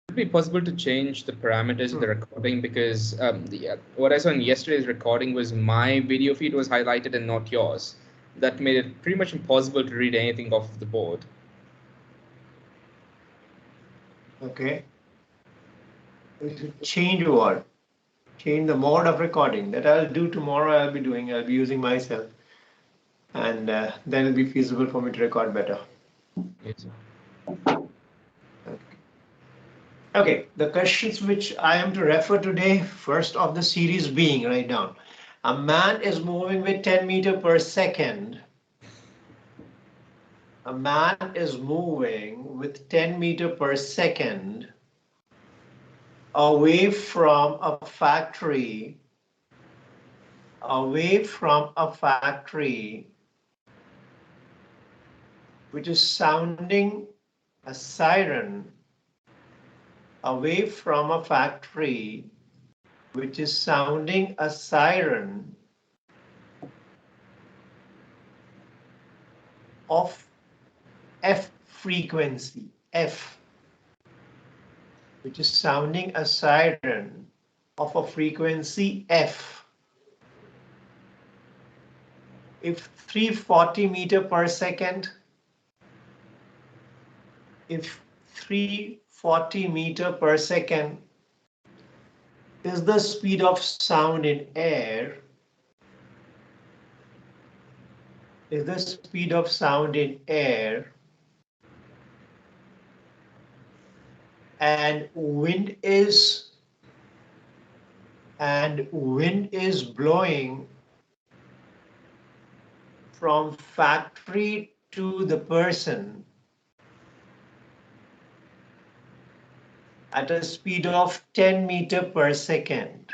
Would it be possible to change the parameters of the recording? Because what I saw in yesterday's recording was my video feed was highlighted and not yours. That made it pretty much impossible to read anything off of the board. Okay. Change what? Change the mode of recording. That I'll do tomorrow. I'll be using myself. And then it'll be feasible for me to record better. Yes. Okay, the questions which I am to refer today, first of the series being, write down. A man is moving with 10 meters per second. A man is moving with 10 meters per second away from a factory, which is sounding a siren, away from a factory which is sounding a siren of F frequency, F, which is sounding a siren of a frequency F. If 340 meters per second, if 340 meters per second is the speed of sound in air, and wind is blowing from factory to the person at a speed of 10 meters per second.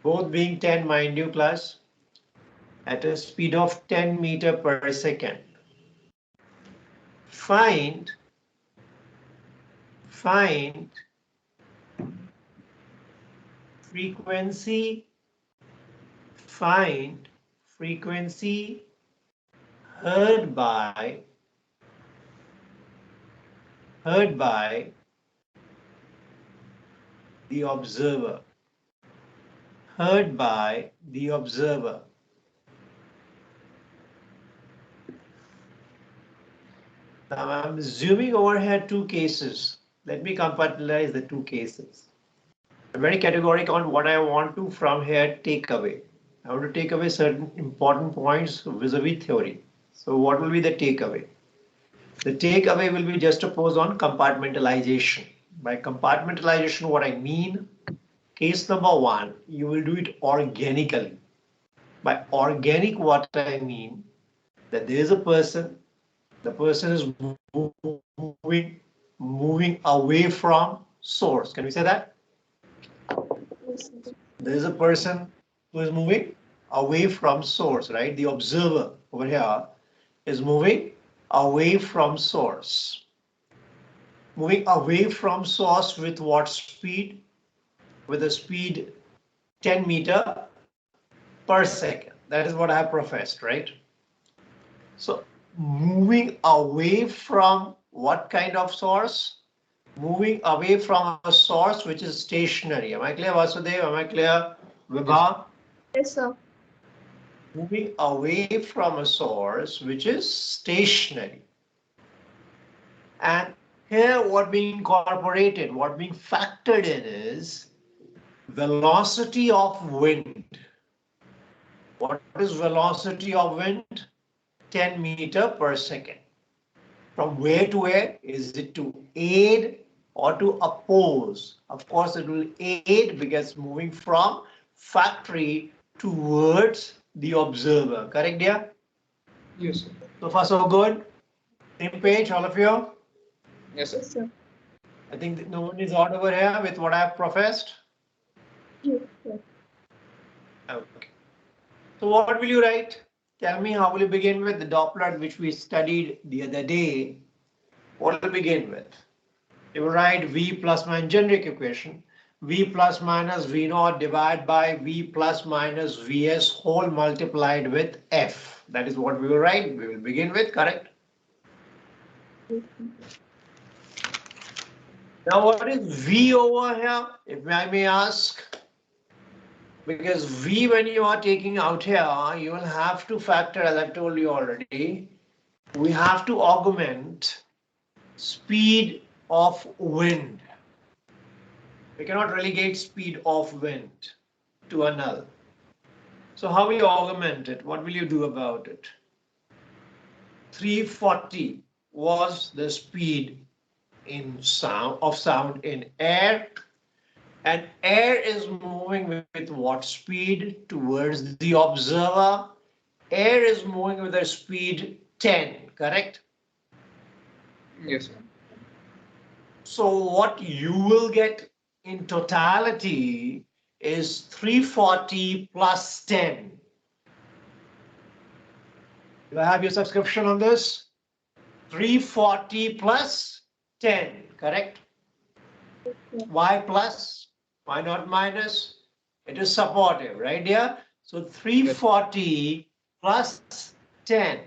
Both being 10, mind you, class, at a speed of 10 meters per second. Find frequency heard by the observer. Now I'm zooming over here two cases. Let me compartmentalize the two cases. I'm very categorical on what I want to from here take away. I want to take away certain important points vis-a-vis theory. So what will be the takeaway? The takeaway will be just opposed on compartmentalization. By compartmentalization, what I mean, case number one, you will do it organically. By organic, what I mean, that there is a person, the person is moving away from source. Can we say that? There is a person who is moving away from source, right? The observer over here is moving away from source. Moving away from source with what speed? With a speed 10 meters per second. That is what I have professed, right? So moving away from what kind of source? Moving away from a source which is stationary. Am I clear, Vasudev? Am I clear, Vibha? Yes, sir. Moving away from a source which is stationary. And here what being incorporated, what being factored in is velocity of wind. What is velocity of wind? 10 meters per second. From where to where? Is it to aid or to oppose? Of course, it will aid because moving from factory towards the observer. Correct, dear? Yes, sir. So far, so good. Same page, all of you? Yes, sir. Yes, sir. I think that no one is odd over here with what I have professed. Yes, sir. Okay. So what will you write? Tell me, how will you begin with the Doppler which we studied the other day? What will you begin with? You will write V plus minus generic equation. V plus minus V naught divided by V plus minus Vs whole multiplied with F. That is what we will write. We will begin with, correct? Yes, sir. Now, what is V over here, if I may ask? Because V, when you are taking out here, you will have to factor, as I told you already, we have to augment speed of wind. We cannot relegate speed of wind to a null. So how will you augment it? What will you do about it? 340 was the speed in sound in air, and air is moving with what speed towards the observer? Air is moving with a speed 10, correct? Yes, sir. So what you will get in totality is 340 plus 10. Do I have your subscription on this? 340 plus 10, correct? Why plus? Why not minus? It is supportive, right, dear? So 340 plus 10.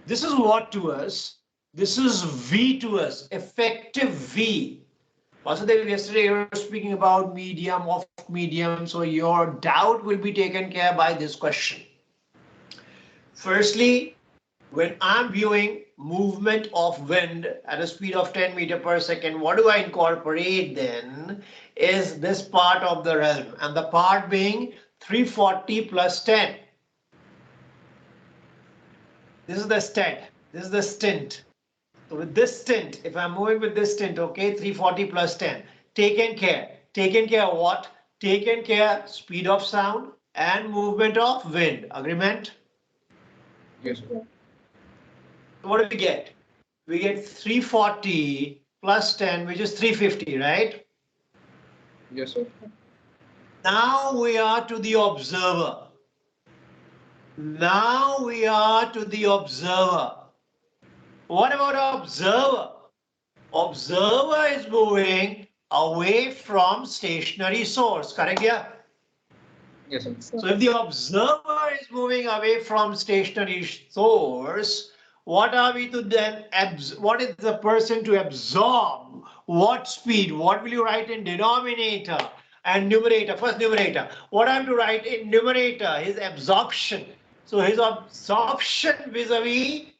This is what to us? This is V to us, effective V. Vasudev, yesterday you were speaking about medium, of medium, so your doubt will be taken care by this question. Firstly, when I'm viewing movement of wind at a speed of 10 meters per second, what do I incorporate then is this part of the realm, and the part being 340 plus 10. This is the stint. This is the stint. So with this stint, if I'm moving with this stint, okay, 340 plus 10, taken care. Taken care of what? Taken care speed of sound and movement of wind. Agreement? Yes, sir. What do we get? We get 340 plus 10, which is 350, right? Yes, sir. Now we are to the observer. Now we are to the observer. What about observer? Observer is moving away from stationary source, correct? Yeah. Yes, sir. So if the observer is moving away from stationary source, what are we to then what is the person to absorb? What speed? What will you write in denominator and numerator? First numerator. What I'm to write in numerator? His absorption. So his absorption vis-a-vis,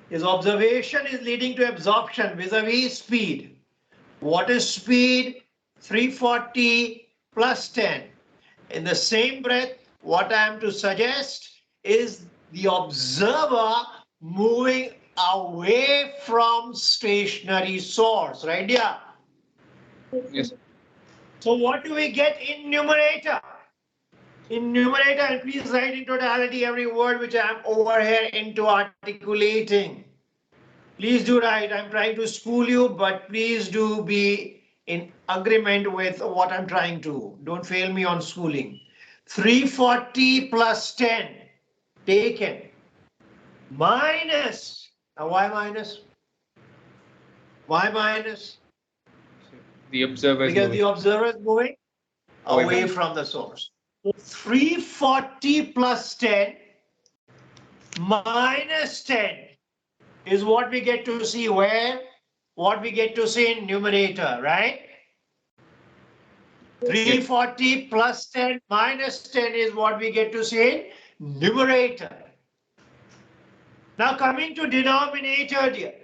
his observation is leading to absorption vis-a-vis speed. What is speed? 340 plus 10. In the same breath, what I am to suggest is the observer moving away from stationary source, right? Yeah. Yes, sir. So what do we get in numerator? In numerator, and please write in totality every word which I am over here into articulating. Please do write. I'm trying to school you, but please do be in agreement with what I'm trying to. Don't fail me on schooling. 340 plus 10 taken minus. Now why minus? Why minus? The observer is Because moving the observer is moving away away from the source. So 340 plus 10 minus 10 is what we get to see where? What we get to see in numerator, right? 340 plus 10 minus 10 is what we get to see in numerator. Now coming to denominator, dear.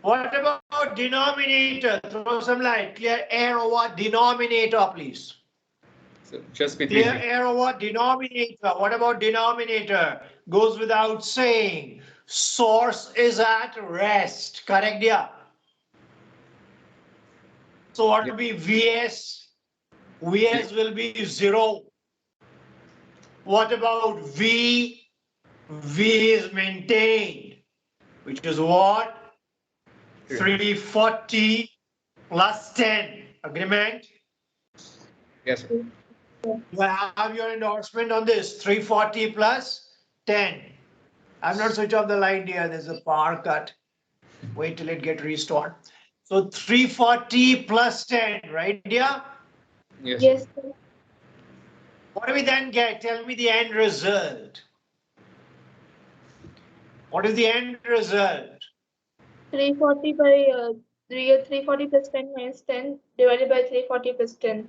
What about denominator? Throw some light. Clear air over denominator, please. So just between Clear air over denominator. What about denominator? Goes without saying. Source is at rest. Correct, dear? So what will be VS? VS will be 0. What about V? V is maintained, which is what? 340 plus 10. Agreement? Yes, sir. Do I have your endorsement on this? 340 plus 10. I've not switched off the light here. There's a power cut. Wait till it get restored. So 340 plus 10, right, dear? Yes, sir. Yes, sir. What do we then get? Tell me the end result. What is the end result? 340 by 340 plus 10 minus 10 divided by 340 plus 10.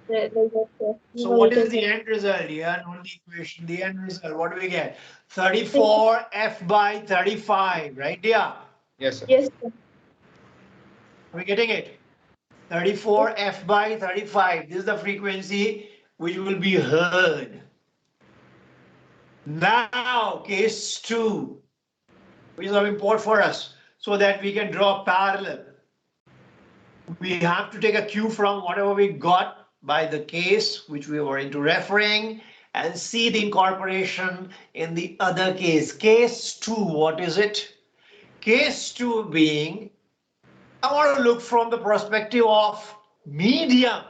Like that, So what is the end result here? Not the equation, the end result. What do we get? 34 F by 35, right, dear? Yes, sir. Yes, sir. Are we getting it? 34 F by 35. This is the frequency which will be heard. Now, case 2, which is of import for us, so that we can draw parallel. We have to take a cue from whatever we got by the case which we were into referring and see the incorporation in the other case. Case 2, what is it? Case 2 being, I want to look from the perspective of medium.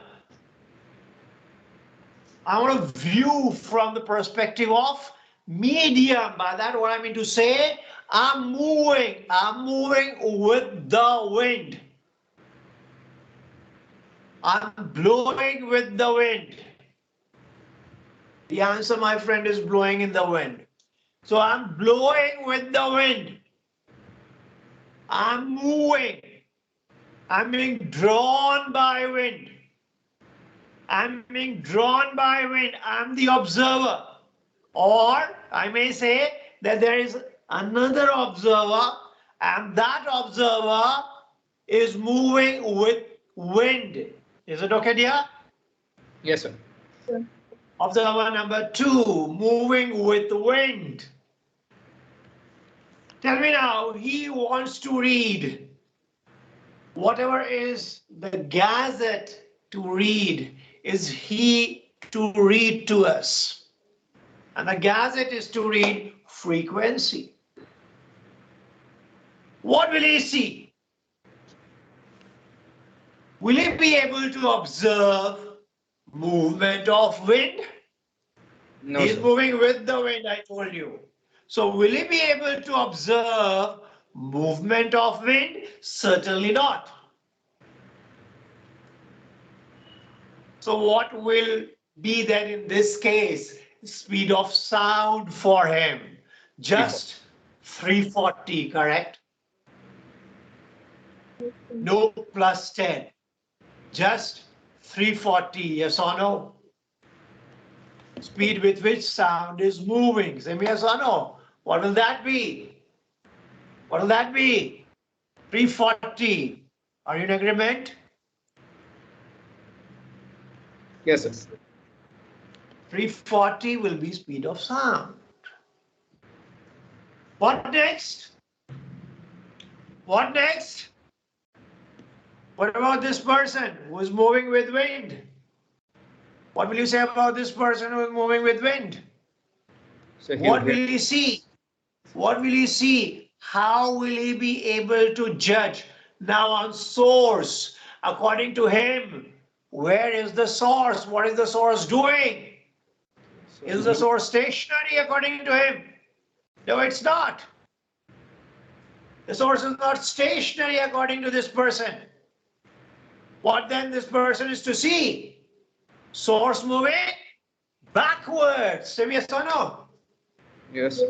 I want to view from the perspective of medium. By that, what I mean to say, I'm moving with the wind. I'm blowing with the wind. The answer, my friend, is blowing in the wind. So I'm blowing with the wind. I'm moving. I'm being drawn by wind. I'm being drawn by wind. I'm the observer. Or I may say that there is another observer, and that observer is moving with wind. Is it okay, dear? Yes, sir. Observer number 2, moving with the wind. Tell me now, he wants to read whatever is the gazette to read, is he to read to us. And the gazette is to read frequency. What will he see? Will he be able to observe movement of wind? No, He's sir. moving with the wind, I told you. So will he be able to observe movement of wind? Certainly not. So what will be then in this case? Speed of sound for him. Just 340, correct? No plus 10. Just 340, yes or no? Speed with which sound is moving. Say me yes or no. What will that be? What will that be? 340. Are you in agreement? Yes, sir. 340 will be speed of sound. What next? What next? What about this person who is moving with wind? What will you say about this person who is moving with wind? So What will he see? What will he see? How will he be able to judge? Now on source, according to him, where is the source? What is the source doing? Is the source stationary according to him? No, it's not. The source is not stationary according to this person. What then this person is to see? Source moving backwards. Say yes or no? Yes.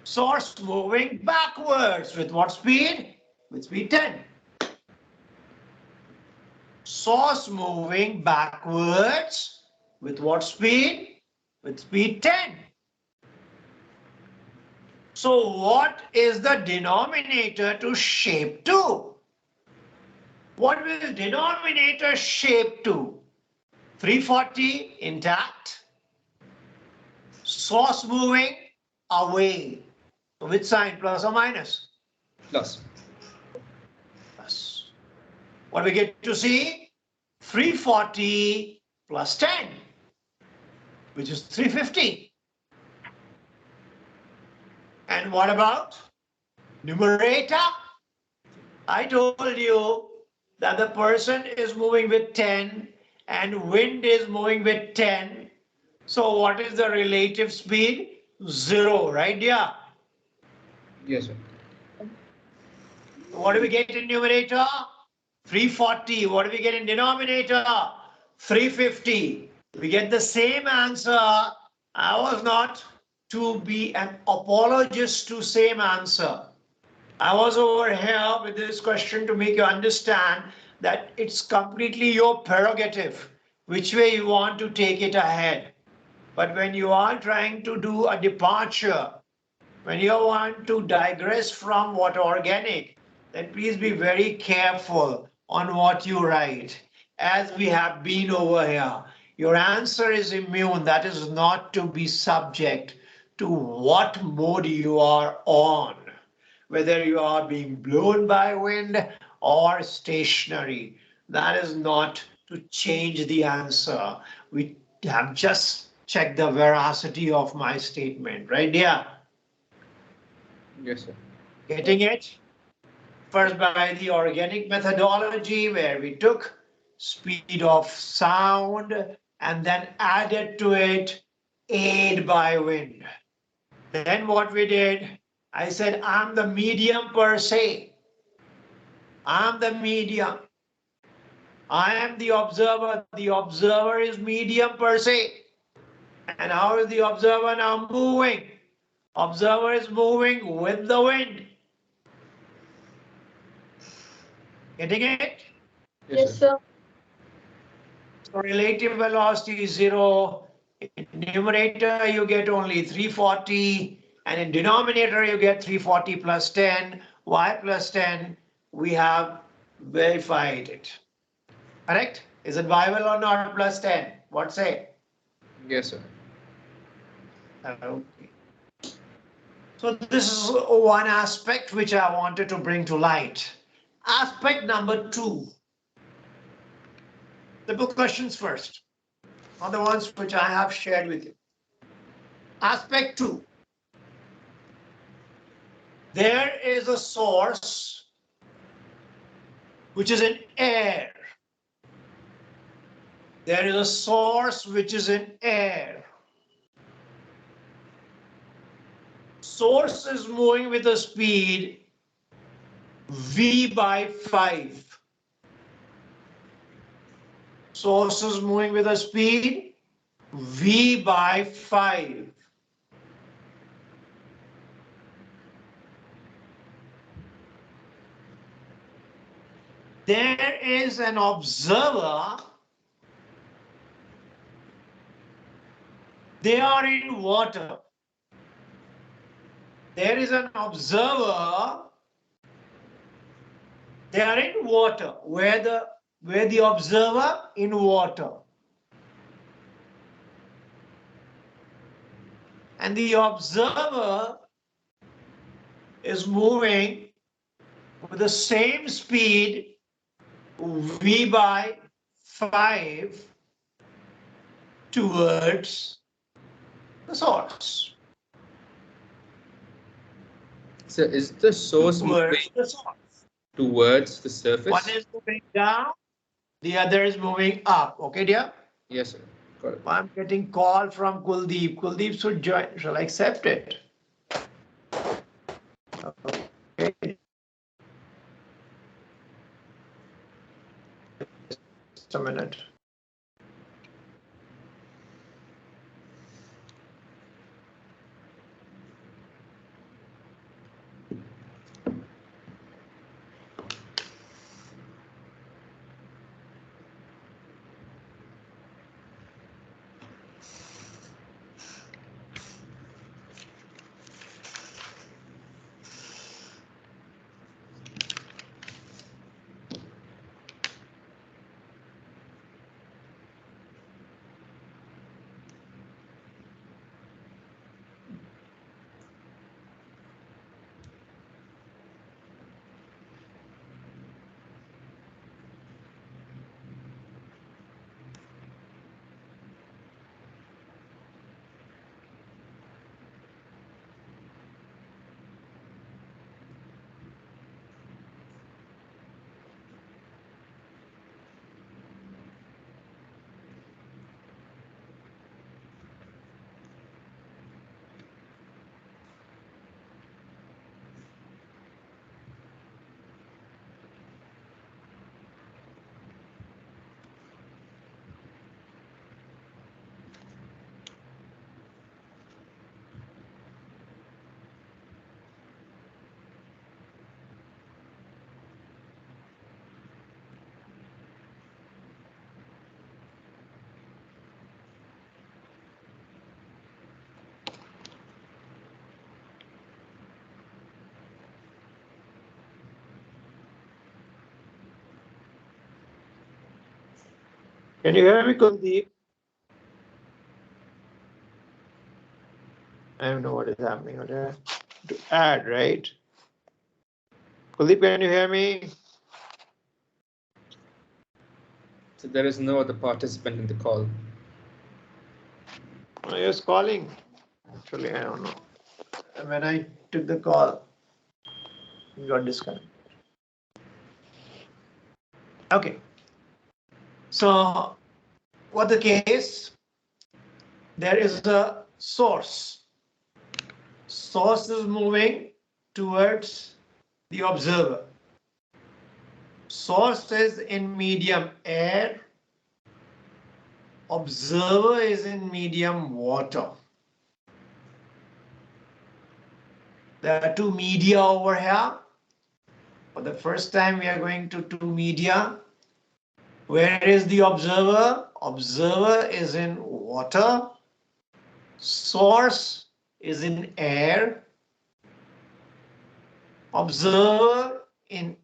Source moving backwards. With what speed? With speed 10. Source moving backwards. With what speed? With speed 10. So what is the denominator to shape to? What will denominator shape to? 340 intact. Source moving away. So which sign, plus or minus? Plus. Plus. What we get to see? 340 plus 10, which is 350. And what about numerator? I told you that the person is moving with 10 and wind is moving with 10. So what is the relative speed? 0, right? Yeah. Yes, sir. What do we get in numerator? 340. What do we get in denominator? 350. We get the same answer. I was not to be an apologist to same answer. I was over here with this question to make you understand that it's completely your prerogative which way you want to take it ahead. But when you are trying to do a departure, when you want to digress from what organic, then please be very careful on what you write. As we have been over here, your answer is immune. That is not to be subject to what mode you are on, whether you are being blown by wind or stationary. That is not to change the answer. We have just checked the veracity of my statement, right? Yeah. Yes, sir. Getting it? First by the organic methodology where we took speed of sound and then added to it aid by wind. Then what we did, I said, I'm the medium per se. I'm the medium. I am the observer. The observer is medium per se. And how is the observer now moving? Observer is moving with the wind. Getting it? Yes, sir. So relative velocity is 0. In numerator, you get only 340. And in denominator, you get 340 plus 10. Y plus 10. We have verified it. Correct? Is it viable or not plus 10? What say? Yes, sir. Okay. So this is one aspect which I wanted to bring to light. Aspect number 2. Simple questions first, are the ones which I have shared with you. Aspect 2. There is a source which is in air. There is a source which is in air. Source is moving with a speed v by 5. Source is moving with a speed v by 5. There is an observer. They are in water. There is an observer. They are in water. Where the observer? In water. And the observer is moving with the same speed v by 5 towards the source. So is the source moving towards the surface? One is moving down, the other is moving up. Okay, dear? Yes, sir. Got it. I'm getting call from Kuldeep. Kuldeep should join. Shall I accept it? Okay. Just a minute. Can you hear me, Kuldeep? I don't know what is happening over there. To add, right? Kuldeep, can you hear me? So there is no other participant in the call. Oh, you're calling. Actually, I don't know. When I took the call, you got disconnected. Okay. So, what the case? There is a source. Source is moving towards the observer. Source is in medium air. Observer is in medium water. There are two media over here. For the first time, we are going to two media. Where is the observer? Observer is in water. Source is in air. Observer in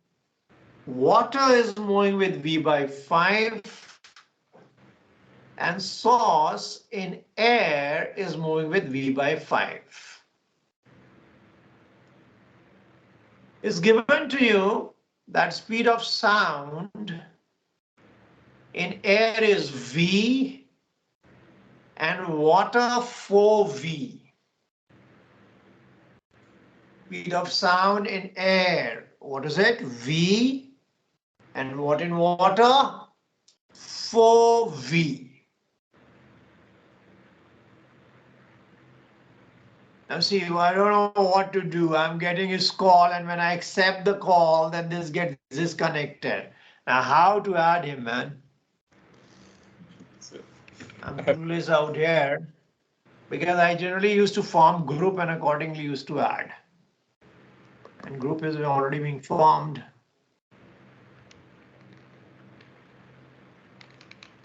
water is moving with V/5, and source in air is moving with V/5. It's given to you that speed of sound in air is V and water 4V. Speed of sound in air, what is it? V, and what in water? 4V. Now see, I don't know what to do. I'm getting his call, and when I accept the call, then this gets disconnected. Now how to add him, man? I'm clueless out here because I generally used to form group and accordingly used to add. And group is already being formed.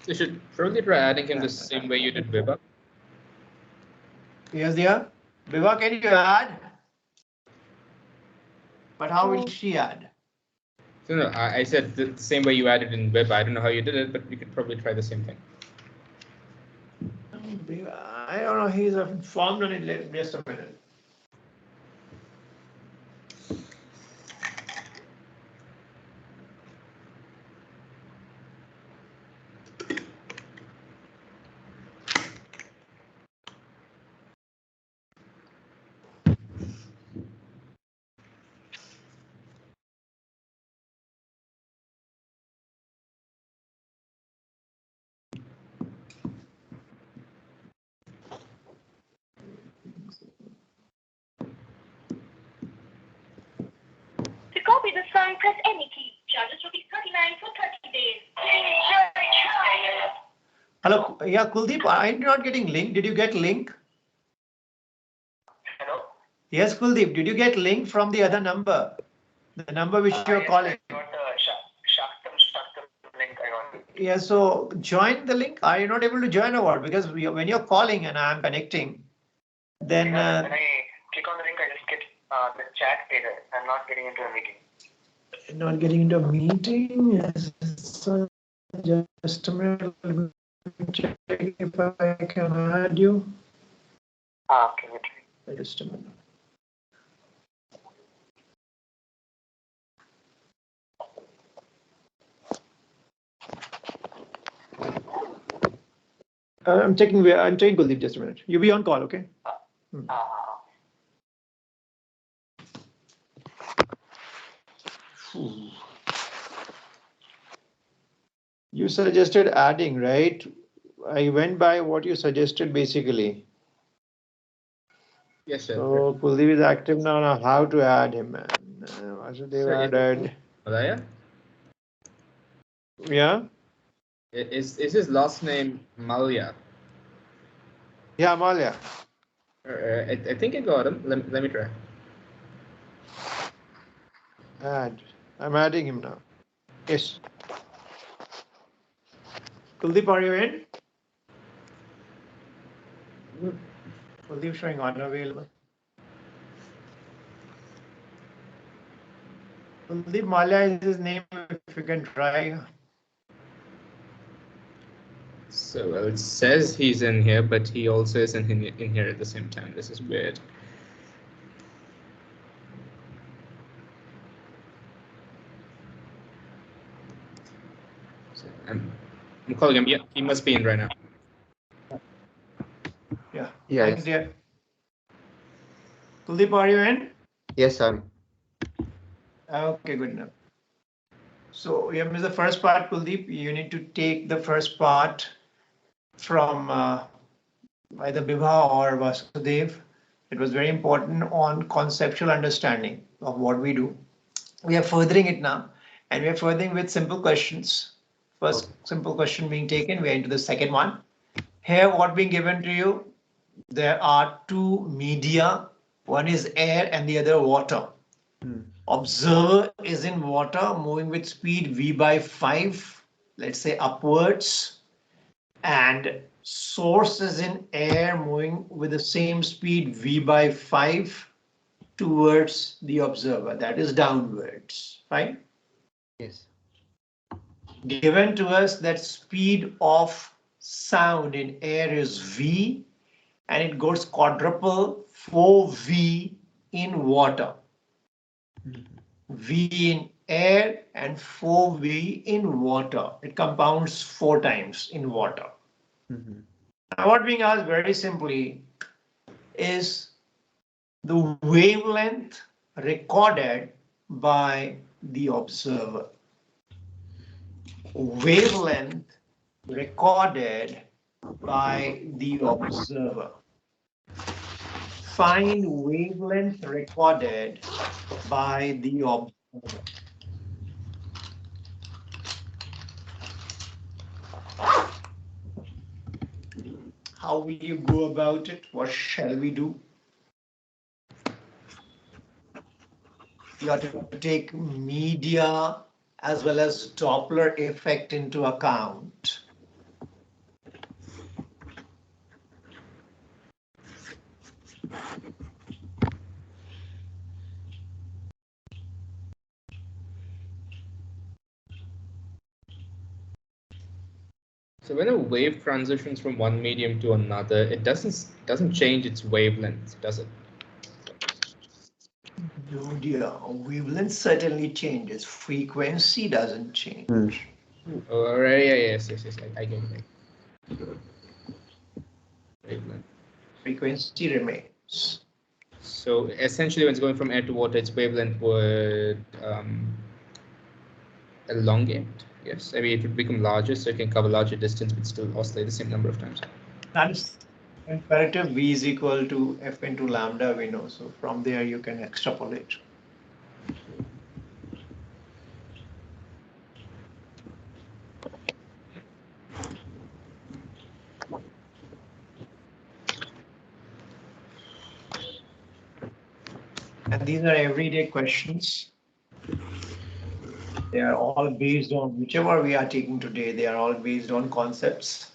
You should probably try adding him the same way you did Vibha. Yes, dear. Viva, can you add? But how will she add? So no, I said the same way you added in Web. I don't know how you did it, but you could probably try the same thing. I don't know. He's formed on it. Just a minute. To copy the song, press any key. Charges ₹39 for 30 days. Hello. Yeah, Kuldeep, I'm not getting link. Did you get link? Hello? Yes, Kuldeep. Did you get link from the other number? The number which you're Yes, calling? I got Shaktam link. I got it. Yeah, so join the link. Are you not able to join or what? Because when you're calling and I'm connecting, then. Because when I click on the link, I just get the chat error. I'm not getting into a meeting. Not getting into a meeting. Yes. So just a minute. Let me check if I can add you. Okay, wait. Just a minute. I'm checking Kuldeep, just a minute. You be on call, okay? You suggested adding, right? I went by what you suggested basically. Yes, sir. So Kuldeep is active now. Now how to add him, man? Vasudev added. Malaya? Yeah? Is his last name Malia? Yeah, Amalia. I think I got him. Let me try. Add. I'm adding him now. Yes. Kuldeep, are you in? Kuldeep showing unavailable. Kuldeep Malia is his name, if you can try. So well, it says he's in here, but he also isn't in here at the same time. This is weird. So I'm calling him. Yeah, he must be in right now. Yeah. Yeah. Thanks, dear. Kuldeep, are you in? Yes, I'm. Okay, good enough. So you have missed the first part, Kuldeep. You need to take the first part from either Bibha or Vasudev. It was very important on conceptual understanding of what we do. We are furthering it now, and we are furthering with simple questions. First simple question being taken, we are into the second one. Here, what being given to you, there are two media. One is air and the other water. Observer is in water, moving with speed v by 5, let's say upwards, and source is in air, moving with the same speed v by 5 towards the observer, that is downwards, right? Yes. Given to us that speed of sound in air is v, and it goes quadruple 4v in water. V in air and 4V in water. It compounds 4 times in water. Now what being asked very simply is the wavelength recorded by the observer. Wavelength recorded by the observer. Find wavelength recorded by the observer. How will you go about it? What shall we do? You have to take media as well as Doppler effect into account. So when a wave transitions from one medium to another, it doesn't change its wavelength, does it? No, dear. Wavelength certainly changes. Frequency doesn't change. Oh, yes. I get it. Wavelength. Frequency remains. So essentially, when it's going from air to water, its wavelength would elongate. Yes, I mean it would become larger, so it can cover larger distance, but still oscillate the same number of times. That is imperative. V is equal to F into lambda, we know. So from there you can extrapolate. And these are everyday questions. They are all based on whichever we are taking today. They are all based on concepts.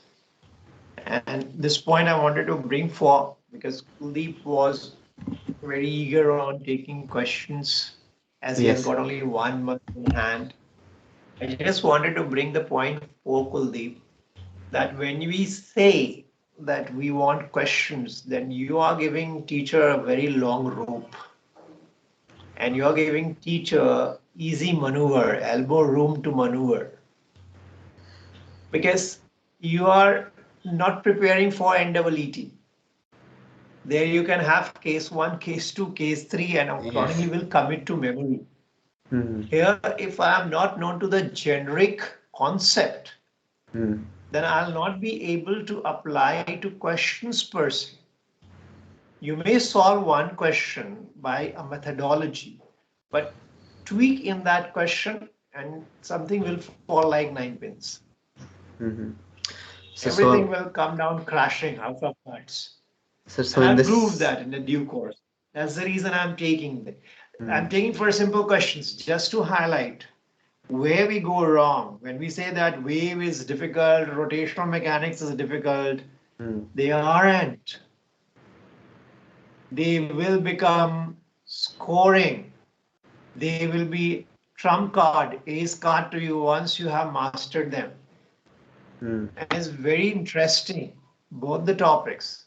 And this point I wanted to bring forth because Kuldeep was very eager on taking questions as he has got only 1 month in hand. I just wanted to bring the point for Kuldeep that when we say that we want questions, then you are giving teacher a very long rope. And you are giving teacher easy maneuver, elbow room to maneuver. Because you are not preparing for NEET. There you can have case 1, case 2, case 3, and accordingly will commit to memory. Here, if I am not known to the generic concept, then I'll not be able to apply to questions per se. You may solve one question by a methodology, but tweak in that question and something will fall like 9 pins. Everything will come down crashing out of nuts. So I'll prove that in the due course. That's the reason I'm taking it. I'm taking for simple questions just to highlight where we go wrong. When we say that wave is difficult, rotational mechanics is difficult, they aren't. They will become scoring. They will be trump card, ace card to you once you have mastered them. And it's very interesting, both the topics.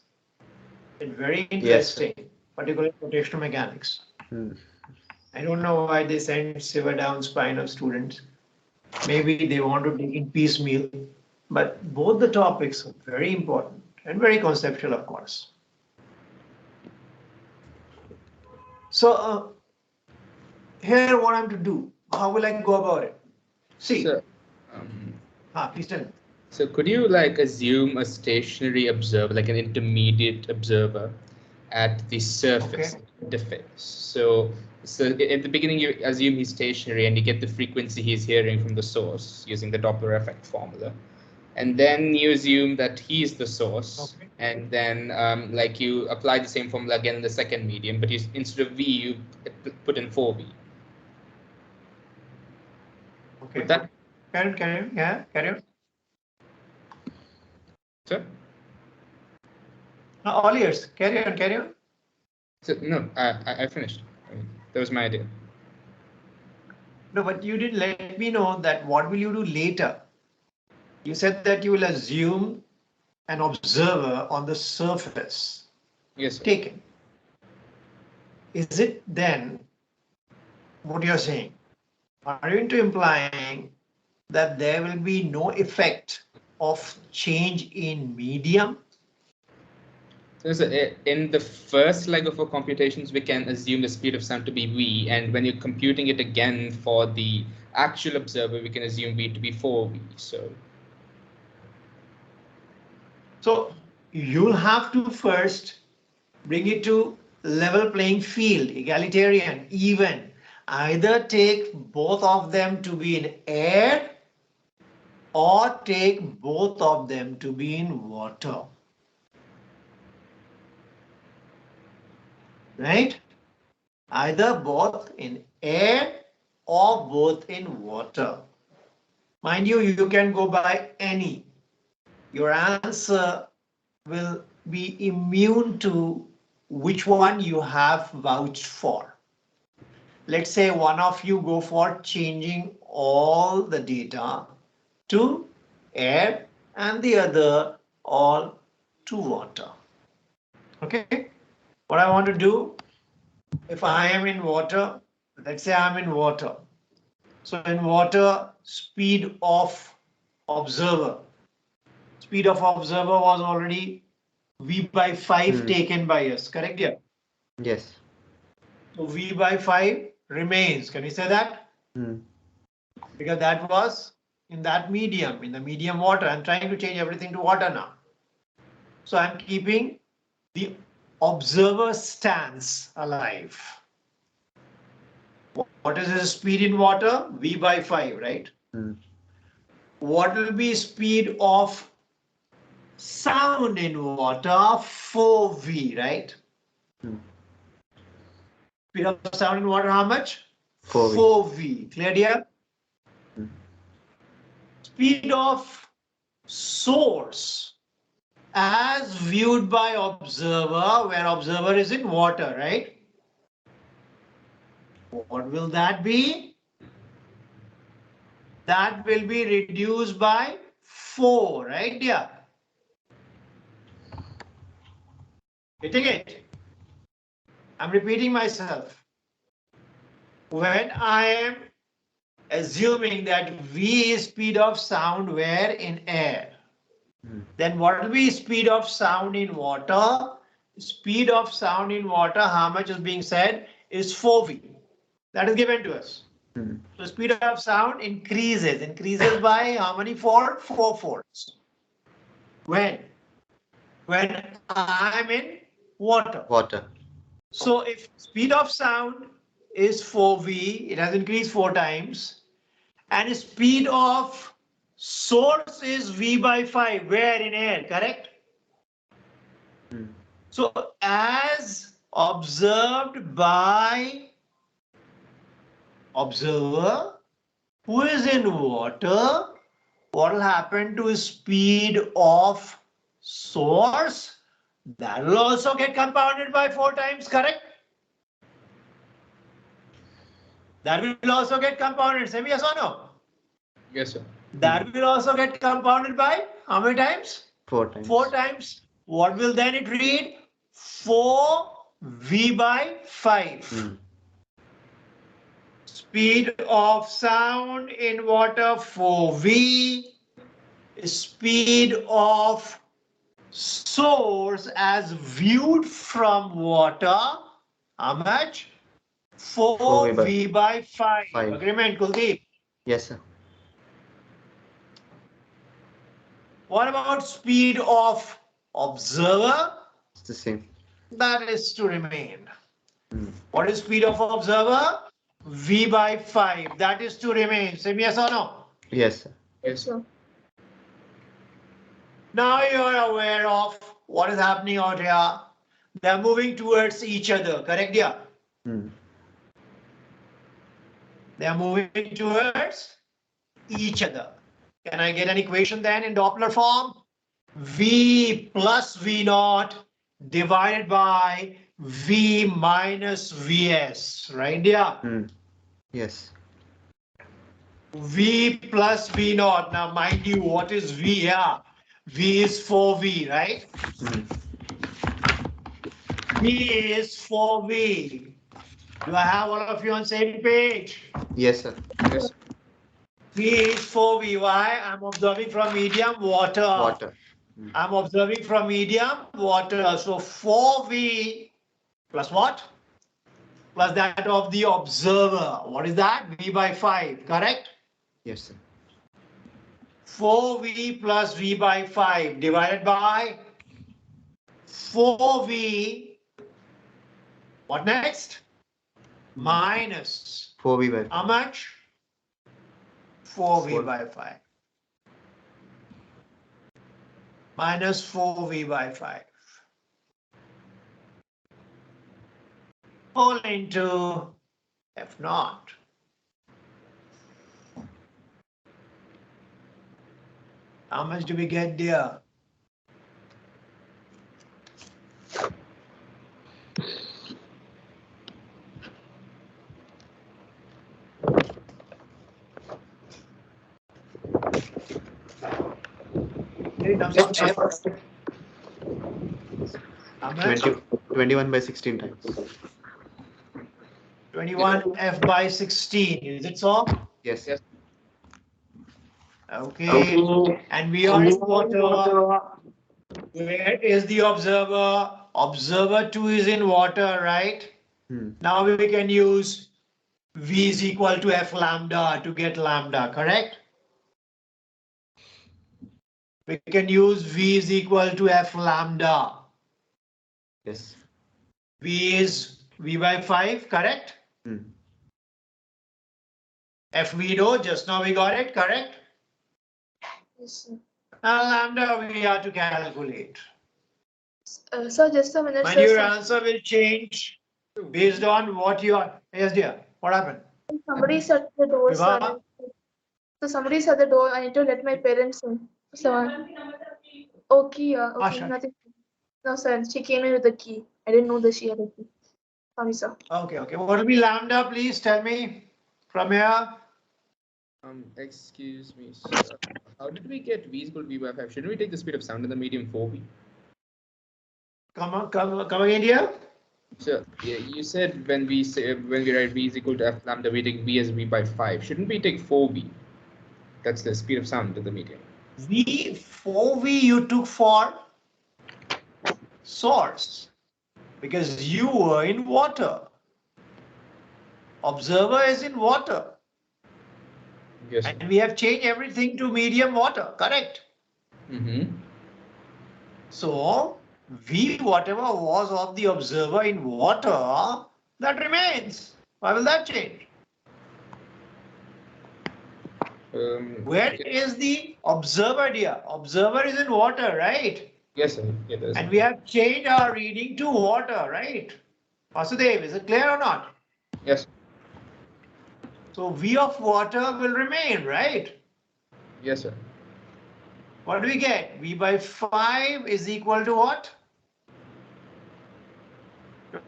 It's very interesting, particularly rotational mechanics. I don't know why they send Siva down spine of students. Maybe they want to take in piecemeal, but both the topics are very important and very conceptual, of course. So here what I'm to do, how will I go about it? See, So, please tell me. so could you like assume a stationary observer, like an intermediate observer at the surface interface? So at the beginning, you assume he's stationary and you get the frequency he's hearing from the source using the Doppler effect formula. And then you assume that he's the source, and then like you apply the same formula again in the second medium, but you, instead of V, you put in 4V. Okay. Would that? Carry on. Sir? No, all ears. Carry on. So, no, I finished. That was my idea. No, but you didn't let me know that what will you do later? You said that you will assume an observer on the surface. Yes, sir. Taken. Is it then what you're saying? Are you into implying that there will be no effect of change in medium? So in the first leg of our computations, we can assume the speed of sound to be V, and when you're computing it again for the actual observer, we can assume V to be 4V. So you'll have to first bring it to level playing field, egalitarian, even. Either take both of them to be in air or take both of them to be in water. Right? Either both in air or both in water. Mind you, you can go by any. Your answer will be immune to which one you have vouched for. Let's say one of you go for changing all the data to air and the other all to water. Okay, what I want to do, if I am in water, let's say I'm in water. So in water, speed of observer was already V by 5 taken by us, correct? Yeah. Yes. So V by 5 remains. Can you say that? Because that was in that medium, in the medium water. I'm trying to change everything to water now. So I'm keeping the observer stance alive. What is the speed in water? V by 5, right? What will be speed of sound in water? 4V, right? Speed of sound in water, how much? 4V. 4V. Clear, dear? Speed of source as viewed by observer, where observer is in water, right? What will that be? That will be reduced by 4, right, dear? Getting it? I'm repeating myself. When I am assuming that V is speed of sound where in air, then what will be speed of sound in water? Speed of sound in water, how much is being said, is 4V. That is given to us. So speed of sound increases by how many fold? 4 folds. When I'm in water. So if speed of sound is 4V, it has increased 4 times, and speed of source is V by 5, where in air, correct? So as observed by observer who is in water, what will happen to speed of source? That will also get compounded by 4 times, correct? That will also get compounded. Say yes or no? Yes, sir. That will also get compounded by how many times? 4 times. 4 times. What will then it read? 4v by 5. Hmm. Speed of sound in water 4v. Speed of source as viewed from water. How much? 4v by 5. 5. Agreement, Kuldeep. Yes, sir. What about speed of observer? It's the same. That is to remain. Hmm. What is speed of observer? V by 5. That is to remain. Say yes or no? Yes, sir. Yes. So, Now you are aware of what is happening out here. They are moving towards each other. Correct, yeah? Hmm. They are moving towards each other. Can I get an equation then in Doppler form? V plus V naught divided by V minus Vs. Right, yeah? Hmm. Yes. V plus V naught. Now, mind you, what is V here? V is 4V, right? Hmm. V is 4V. Do I have all of you on same page? Yes, sir. Yes. V is 4V. Why? I'm observing from medium water. Water. I'm observing from medium water. So 4V plus what? Plus that of the observer. What is that? V by 5, correct? Yes, sir. 4V plus V by 5 divided by 4V. What next? Minus 4v by 5. how much? 4V 4. by 5. Minus 4V by 5. Whole into F naught. How much do we get there? In terms of F, how much? 21 by 16 times. 21 F by 16. Is it so? Yes. Yes. Okay. And we are in water. Where is the observer? Observer 2 is in water, right? Hmm. Now we can use V is equal to F lambda to get lambda, correct? We can use V is equal to F lambda. Yes. V is V by 5, correct? Hmm. F we know, just now we got it, correct? yes, sir. And lambda we have to calculate. So just a minute, And sir. your answer will change based on what you are. Yes, dear. What happened? Somebody shut the door, sir. Vibha? So somebody shut the door. I need to let my parents in. So, okay, okay, Asha. nothing. No, sir. She came in with the key. I didn't know that she had a key. Sorry, sir. Okay, okay. What will be lambda, please tell me from here. Excuse me, sir. How did we get V is equal to V by 5? Shouldn't we take the speed of sound in the medium 4V? Come again, dear. So yeah, you said when we write V is equal to F lambda, we take V as V by 5. Shouldn't we take 4V? That's the speed of sound to the medium. V 4V you took for source because you were in water. Observer is in water. Yes. And we have changed everything to medium water, correct? Mm-hmm. So V, whatever was of the observer in water, that remains. Why will that change? Where is the observer, dear? Observer is in water, right? Yes, sir. Yeah, that is. And we have changed our reading to water, right? Vasudev, is it clear or not? Yes. So V of water will remain, right? Yes, sir. What do we get? V by 5 is equal to what?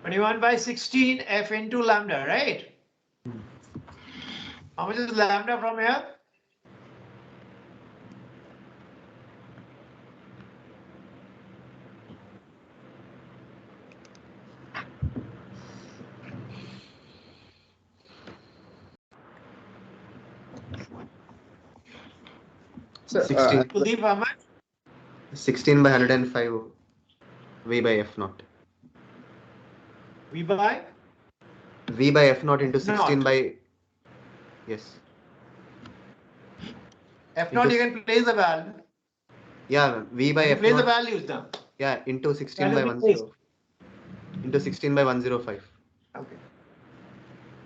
21 by 16 F into lambda, right? How much is lambda from here? So, 16. Kuldeep, how much? 16 by 105 V by F naught. V by? V by F naught into F 16 naught. by. Yes. F naught, you can place the value. Yeah, V by You F place the naught. values now. Yeah, into 16 Value by be placed. 10. Into 16 by 105. Okay.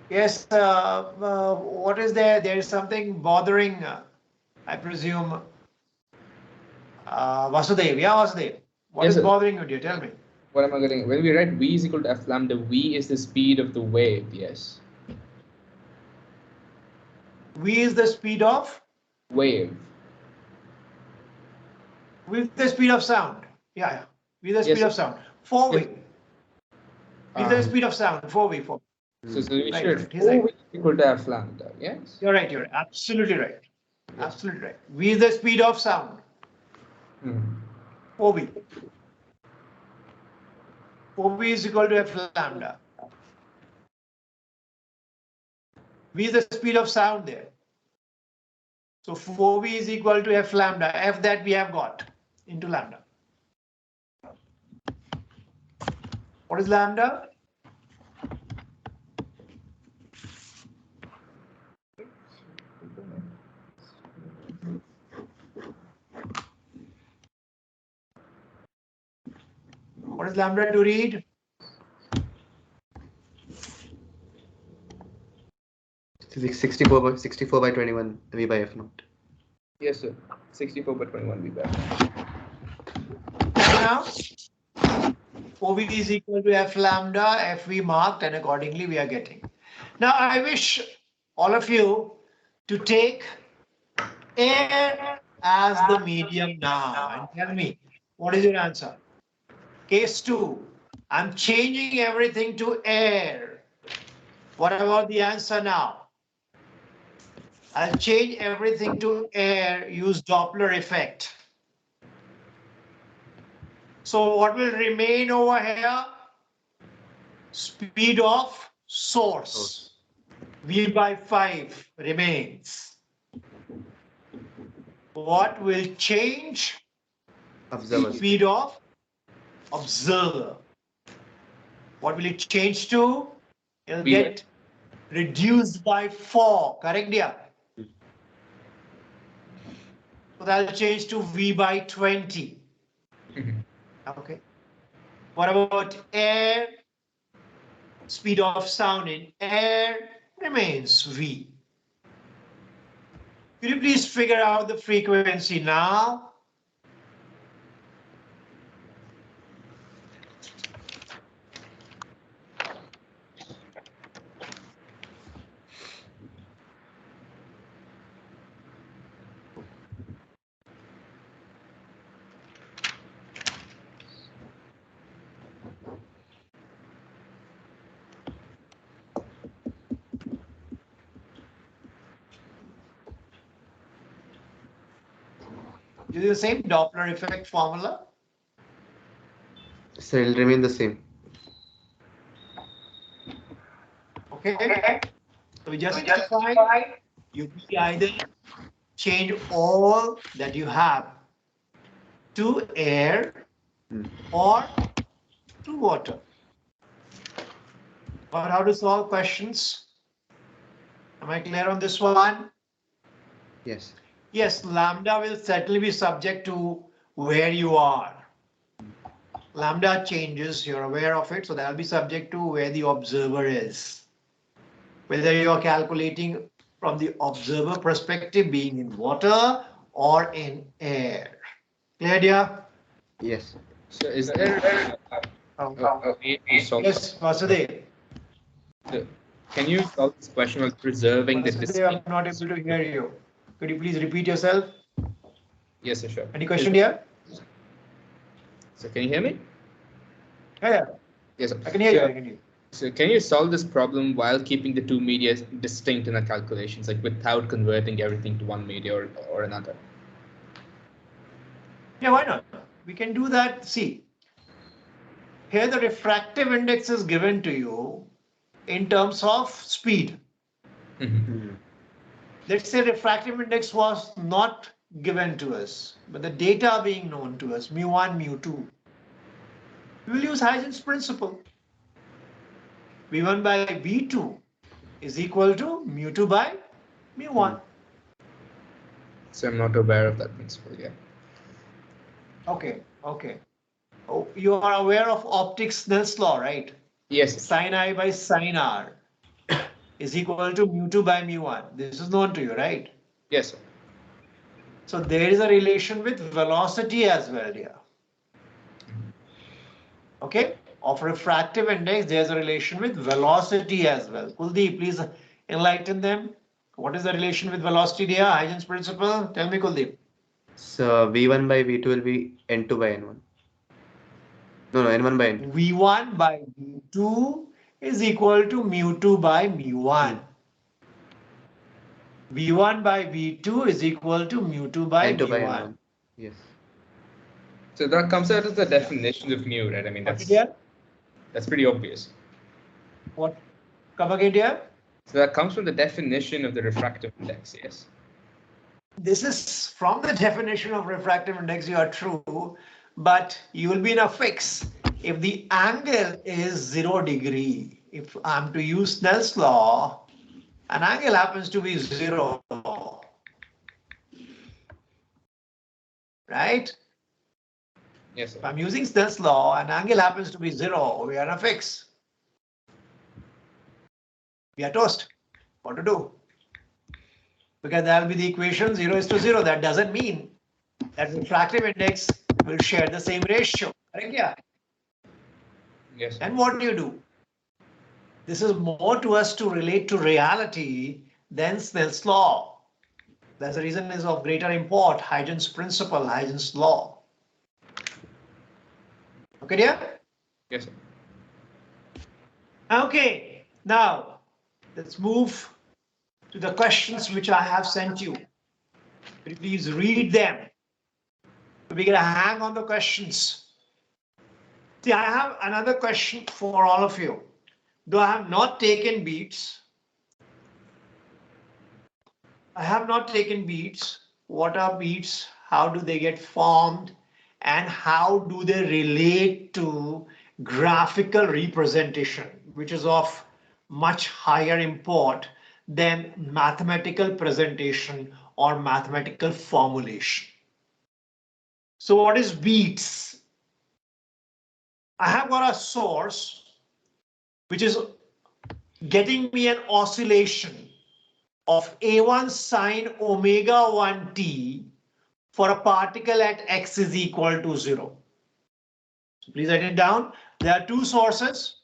Yes, what is there? There is something bothering, I presume, Vasudev. Yeah, Vasudev. What Yes, is sir. bothering you, dear? Tell me. What am I getting? When we write v is equal to f lambda, v is the speed of the wave. Yes. V is the speed of? Wave. V is the speed of sound. Yeah, yeah. V is the Yes, speed of sir. sound. 4V. Yes. V is the speed of sound. 4V. 4. So we Right, should right. He's right. v is equal to f lambda. Yes. You're right. You're absolutely right. Yes. Absolutely right. V is the speed of sound. Mhm. 4V. 4V is equal to f lambda. V is the speed of sound there. So 4V is equal to f lambda. F that we have got into lambda. What is lambda? What is lambda to read? It's 64 by 21 V by F naught. Yes, sir. 64 by 21 v by. Now, 4V is equal to f lambda, FV marked, and accordingly we are getting. Now, I wish all of you to take air as the medium now and tell me, what is your answer? Case 2, I'm changing everything to air. What about the answer now? I'll change everything to air, use Doppler effect. So what will remain over here? Speed of source. V by 5 remains. What will change? Observer. Speed of observer. What will it change to? It'll V by- get reduced by 4, correct, dear? So that'll change to V by 20. Mhm. Okay. What about air? Speed of sound in air remains V. Could you please figure out the frequency now? Using the same Doppler effect formula. So it'll remain the same. Okay. So we just define, you either change all that you have to air or to water. But how to solve questions? Am I clear on this one? Yes. Yes, lambda will certainly be subject to where you are. Lambda changes, you're aware of it, so that'll be subject to where the observer is. Whether you're calculating from the observer perspective, being in water or in air. Clear, dear? Yes. So is there a way to solve? Yes, Vasudev. Can you solve this question while preserving the Vasudev, distinct? I'm not able to hear you. Could you please repeat yourself? Yes, sir, sure. Any question, dear? So can you hear me? Yeah, Yes, sir. I can hear you. I can hear you. So can you solve this problem while keeping the two media distinct in the calculations, like without converting everything to one media or another? Yeah, why not? We can do that. See, here the refractive index is given to you in terms of speed. Mhm. let's say refractive index was not given to us, but the data being known to us, mu1, mu2. We will use Huygens principle. V1 by V2 is equal to mu2 by mu1. So I'm not aware of that principle yet. Okay. Oh, you are aware of optics Snell's law, right? Yes. Sin I by sin R is equal to mu2 by mu1. This is known to you, right? Yes, sir. So there is a relation with velocity as well here. Okay, of refractive index, there's a relation with velocity as well. Kuldeep, please enlighten them. What is the relation with velocity here? Huygens principle. Tell me, Kuldeep. So V1 by V2 will be N2 by N1. No, N1 by N2. V1 by V2 is equal to mu2 by mu1. V1 by V2 is equal to mu2 by N2 by mu1. N1. Yes. So that comes out as the definition of mu, right? I mean, that's pretty obvious. What? Come again, dear? So that comes from the definition of the refractive index, yes. This is from the definition of refractive index, you are true, but you will be in a fix if the angle is 0 degree. If I'm to use Snell's law, an angle happens to be 0, right? Yes, sir. If I'm using Snell's law, an angle happens to be 0, we are in a fix. We are toast. What to do? Because that will be the equation 0 is to 0. That doesn't mean that refractive index will share the same ratio. Correct? Yeah. Yes. And what do? This is more to us to relate to reality than Snell's law. That's the reason is of greater import. Huygens principle, Huygens law. Okay, dear? Yes, sir. Okay, now let's move to the questions which I have sent you. Please read them. We get a hang on the questions. See, I have another question for all of you. Though I have not taken beats, what are beats? How do they get formed? And how do they relate to graphical representation, which is of much higher import than mathematical presentation or mathematical formulation. So what is beats? I have got a source which is getting me an oscillation of A1 sine omega 1t for a particle at x is equal to 0. So please write it down. There are two sources.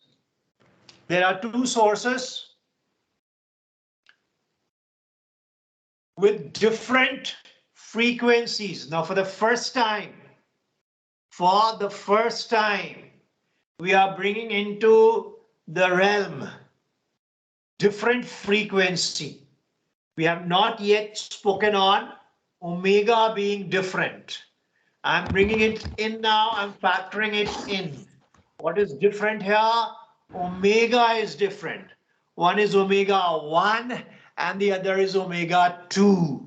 With different frequencies. Now for the first time, we are bringing into the realm different frequency. We have not yet spoken on omega being different. I'm bringing it in now. I'm factoring it in. What is different here? Omega is different. One is omega 1 and the other is omega 2.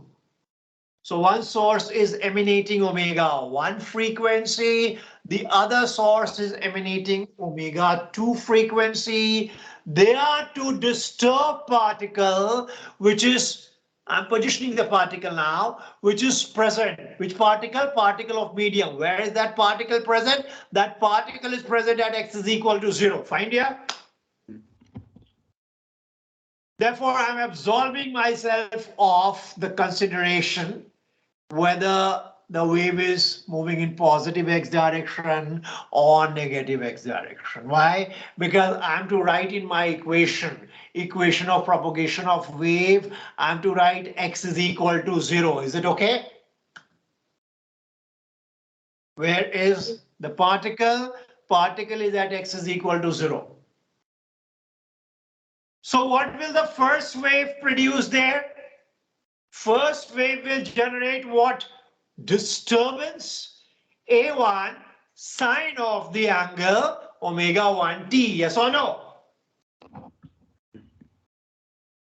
So one source is emanating omega 1 frequency. The other source is emanating omega 2 frequency. They are to disturb particle, which is, I'm positioning the particle now, which is present. Which particle? Particle of medium. Where is that particle present? That particle is present at x is equal to 0. Find here. Therefore, I'm absolving myself of the consideration whether the wave is moving in positive x direction or negative x direction. Why? Because I'm to write in my equation of propagation of wave, I'm to write x is equal to 0. Is it okay? Where is the particle? Particle is at x is equal to 0. So what will the first wave produce there? First wave will generate what? Disturbance A1 sine of the angle omega 1t. Yes or no?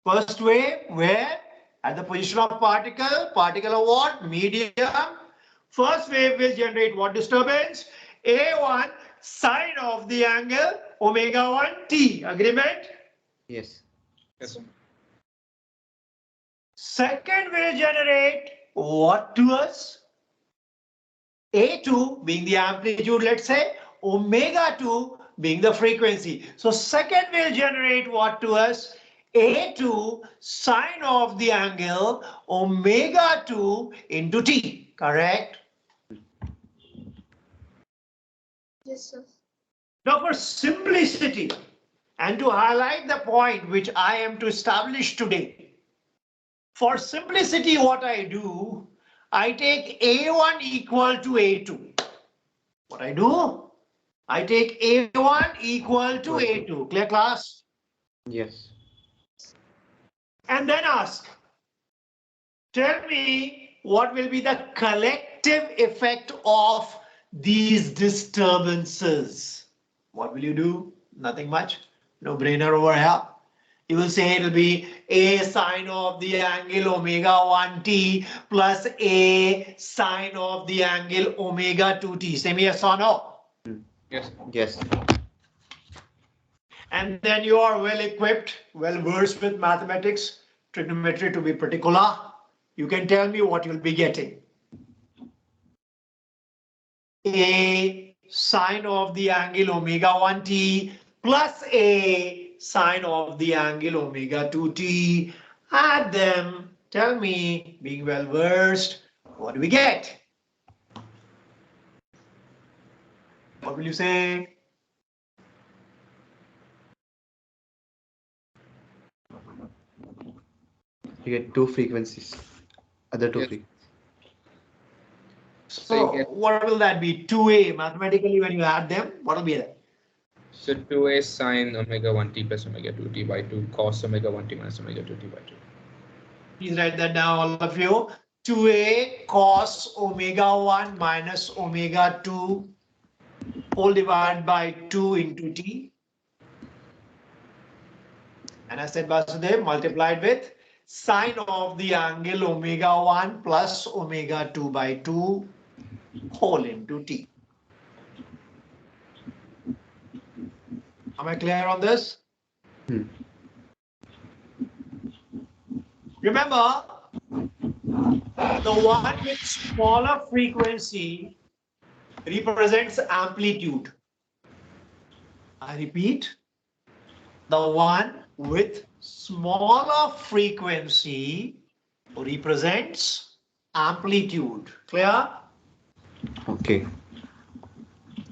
First wave, where? At the position of particle, particle of what? Medium. First wave will generate what disturbance? A1 sine of the angle omega 1 t. Agreement? Yes. Yes, sir. Second will generate what to us? A2 being the amplitude, let's say, omega 2 being the frequency. So second will generate what to us? A2 sine of the angle omega 2 into t, correct? Yes, sir. Now for simplicity and to highlight the point which I am to establish today, for simplicity what I do, I take A1 equal to A2. What I do? I take A1 equal to A2. Clear class? Yes. And then ask, tell me what will be the collective effect of these disturbances. What will you do? Nothing much. No brainer over here. You will say it will be A sine of the angle omega 1t plus A sine of the angle omega 2t. Say me yes or no. Yes. Yes. And then you are well equipped, well versed with mathematics, trigonometry to be particular. You can tell me what you'll be getting. A sine of the angle omega 1t plus A sine of the angle omega 2t. Add them. Tell me, being well versed, what do we get? What will you say? You get two frequencies. Other two Yes. frequencies. So you So get what will that be? 2A mathematically when you add them, what will be that? so 2a sine omega 1t plus omega 2t by 2 cos omega 1t minus omega 2t by 2. Please write that down, all of you. 2A cos omega 1 minus omega 2 whole divided by 2 into t. And I said Vasudev multiplied with sine of the angle omega 1 plus omega 2 by 2 whole into t. Am I clear on this? Hmm. Remember, the one with smaller frequency represents amplitude. I repeat, the one with smaller frequency represents amplitude. Clear? Okay.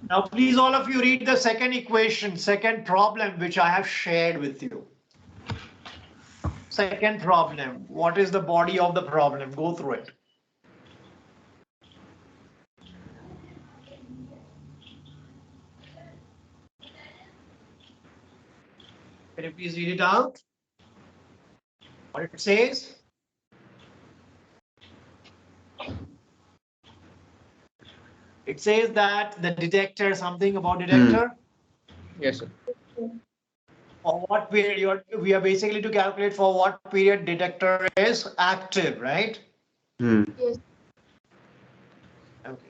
Now, please, all of you read the second equation, second problem, which I have shared with you. Second problem. What is the body of the problem? Go through it. Can you please read it out? What it says? It says that the detector, something about detector. Yes, sir. For what period we are basically to calculate for what period detector is active, right? Hmm. Yes. Okay.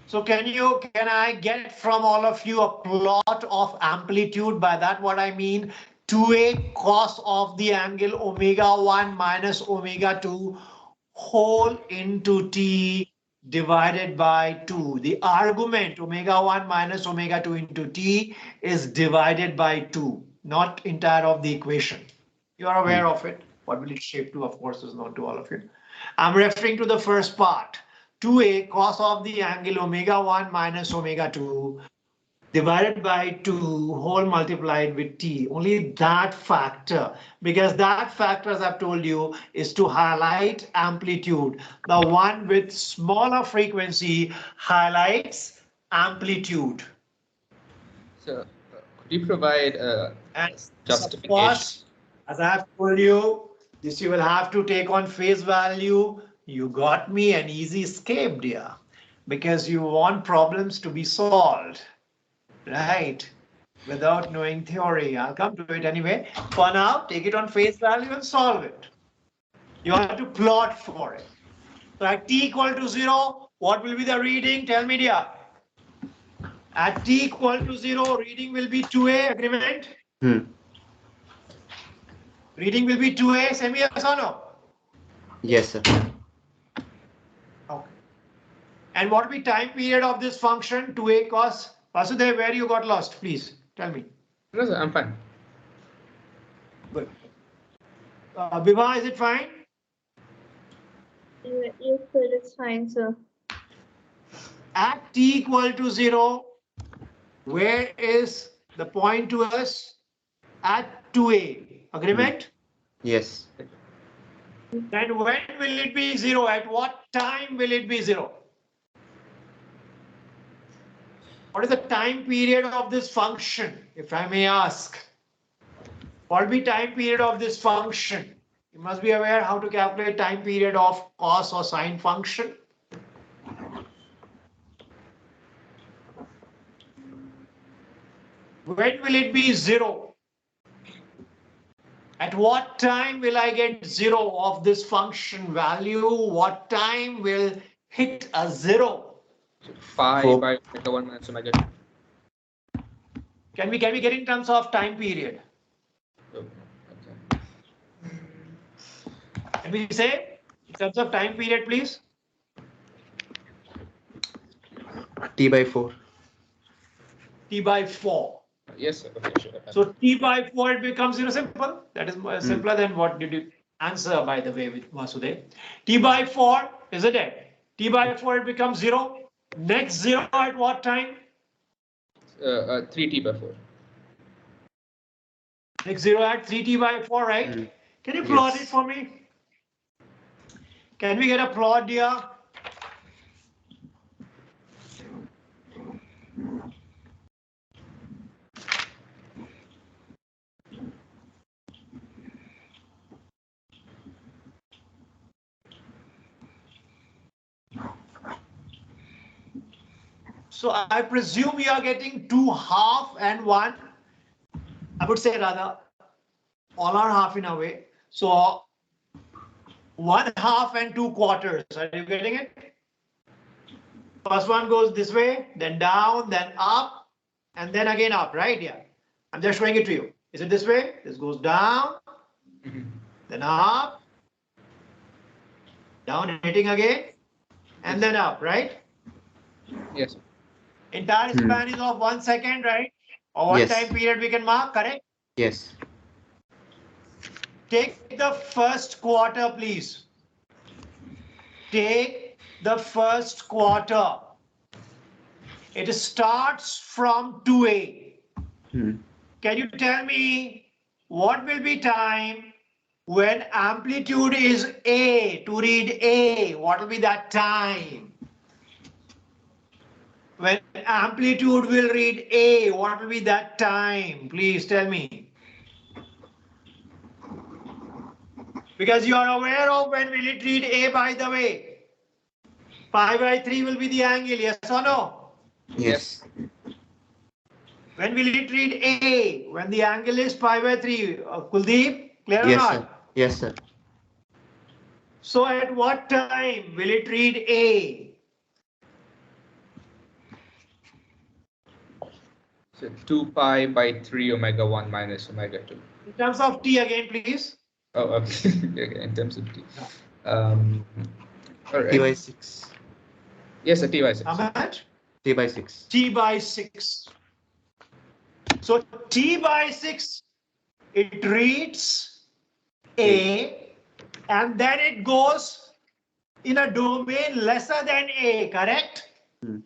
So can I get from all of you a plot of amplitude? By that what I mean 2a cos of the angle omega 1 minus omega 2 whole into t divided by 2. The argument omega 1 minus omega 2 into t is divided by 2, not entire of the equation. You are aware of it. What will it shape to, of course, is known to all of you. I'm referring to the first part. 2a cos of the angle omega 1 minus omega 2 divided by 2 whole multiplied with t. Only that factor, because that factor, as I've told you, is to highlight amplitude. The one with smaller frequency highlights amplitude. So could you provide And justification? of course, as I have told you, this you will have to take on face value. You got me an easy escape, dear, because you want problems to be solved, right? Without knowing theory. I'll come to it anyway. For now, take it on face value and solve it. You have to plot for it. So at t equal to 0, what will be the reading? Tell me, dear. At t equal to 0, reading will be 2a, agreement? Hmm. Reading will be 2a, semi yes or no? Yes, sir. Okay. And what will be time period of this function? 2a cos. Vasudev, where you got lost? Please tell me. No, sir, I'm fine. Good. Bhiva, is it fine? Yes, sir, it's fine, sir. At t equal to 0, where is the point to us? At 2a. Agreement? Yes. Then when will it be 0? At what time will it be 0? What is the time period of this function, if I may ask? What will be time period of this function? You must be aware how to calculate time period of cos or sine function. When will it be 0? At what time will I get 0 of this function value? What time will hit a 0? So phi Four. by omega 1 minus omega 2. Can we get in terms of time period? Oh, okay. Can we say in terms of time period, please? T by 4. T by 4. Yes, sir. Okay, sure. So t by 4, it becomes simple. That is simpler than what did you answer, by the way, with Vasudev. T by 4, isn't it? T by 4, it becomes 0. Next 0 at what time? 3t by 4. Next 0 at 3t by 4, right? Mm. Can you plot Yes. it for me? Can we get a plot, dear? So I presume you are getting 2 half and 1. I would say rather all are half in a way. So 1 half and 2 quarters. Are you getting it? First one goes this way, then down, then up, and then again up, right? Yeah. I'm just showing it to you. Is it this way? This goes down, then up, down, hitting again, and then up, right? Yes. Entire span is of 1 second, right? Or what Yes. time period we can mark, correct? Yes. Take the first quarter, please. Take the first quarter. It starts from 2a. Hmm. Can you tell me what will be time when amplitude is A to read A? What will be that time? When amplitude will read A, what will be that time? Please tell me. Because you are aware of when will it read A, by the way. Pi by 3 will be the angle, yes or no? Yes. When will it read A? When the angle is pi by 3. Kuldeep, clear or Yes, not? sir. Yes, sir. So at what time will it read A? So 2 pi by 3 omega 1 minus omega 2. In terms of t again, please. Oh, okay. Okay, in terms of t. All T by right. 6. Yes, sir, t by 6. How much? T by 6. T by 6. So t by 6, it reads A, and then it goes in a domain lesser than A, correct? Hmm.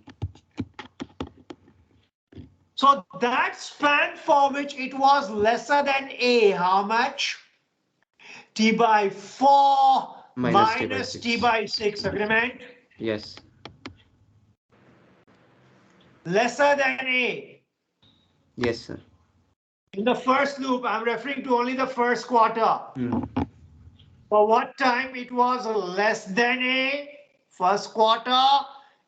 So that span for which it was lesser than A, how much? T by 4 minus T by 6, agreement? Yes. Lesser than A. Yes, sir. In the first loop, I'm referring to only the first quarter. Hmm. For what time it was less than A? First quarter,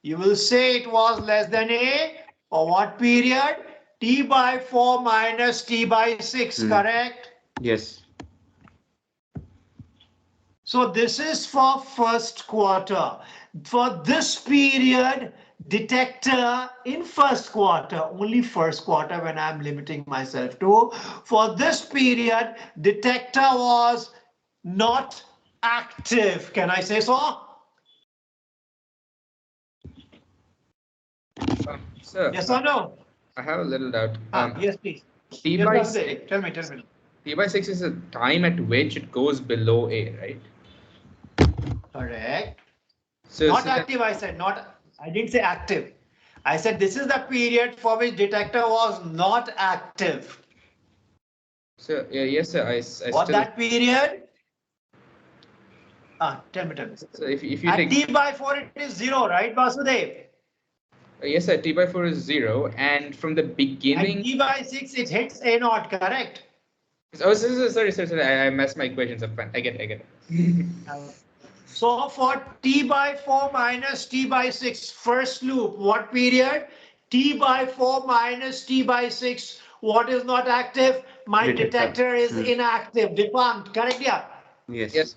you will say it was less than A. For what period? T by 4 minus T by 6, correct? Yes. So this is for first quarter. For this period, detector in first quarter, only first quarter when I'm limiting myself to. For this period, detector was not active. Can I say so? Sir, Yes or no? I have a little doubt. Yes, please. T Yes, by Vasudev, 6, tell me. T by 6 is the time at which it goes below A, right? Correct. So, Not so then- active, I said, not, I didn't say active. I said this is the period for which detector was not active. so yes, sir. I What still. that period? Tell me. So if you At take T by 4, it is 0, right, Vasudev? yes, sir. T by 4 is 0, and from the At beginning. T by 6, it hits A naught, correct? Oh, sorry. I messed my equations up. I get it. So for T by 4 minus T by 6, first loop, what period? T by 4 minus T by 6, what is not active? My detector is inactive, defunct, correct? Yeah. Yes. Yes.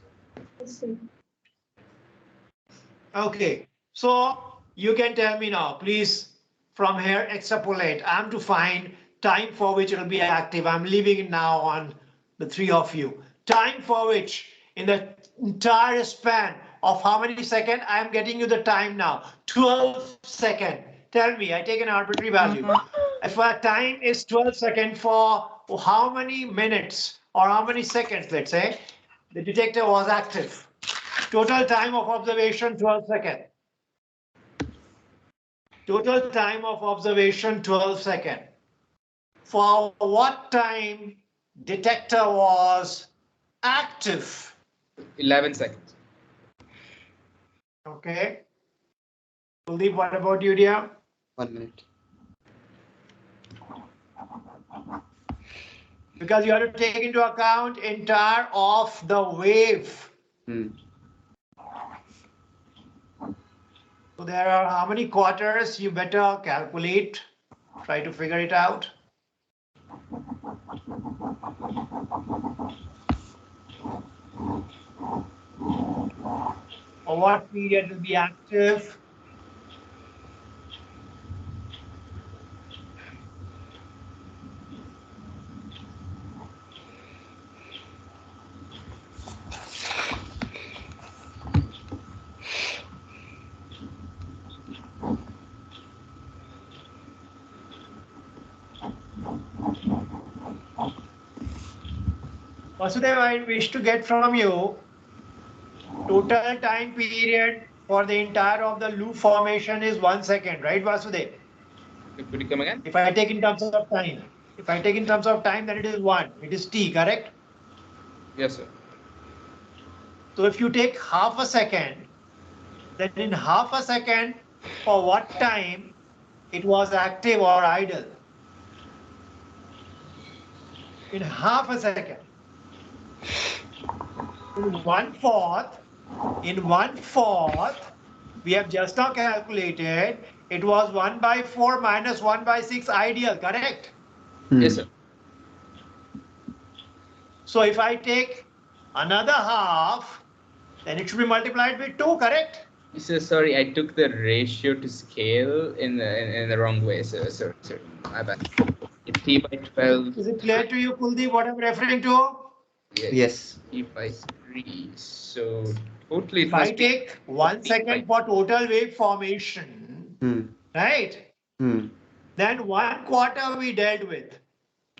Okay, so you can tell me now, please, from here extrapolate. I'm to find time for which it will be active. I'm leaving it now on the three of you. Time for which in the entire span of how many seconds? I'm getting you the time now. 12 seconds. Tell me, I take an arbitrary value. If our time is 12 seconds for how many minutes or how many seconds, let's say, the detector was active. Total time of observation 12 seconds. Total time of observation 12 seconds. For what time detector was active? 11 seconds. Okay. Kuldeep, what about you, dear? 1 minute. Because you have to take into account entire of the wave. So there are how many quarters? You better calculate. Try to figure it out. Or what period will be active? Vasudev, I wish to get from you total time period for the entire of the loop formation is 1 second, right, Vasudev? Could you come again? If I take in terms of time, then it is 1. It is T, correct? Yes, sir. So if you take half a second, then in half a second, for what time it was active or idle? In half a second. In 1/4, we have just now calculated, it was 1/4 minus 1/6 ideal, correct? Yes, sir. So if I take another half, then it should be multiplied with 2, correct? So sorry, I took the ratio to scale in the wrong way, sir. My bad. It's T by 12. Is it clear to you, Kuldeep, what I'm referring to? Yes. T by 3. So totally it If I must be take 1 second for total wave formation, right? Then 1 quarter we dealt with.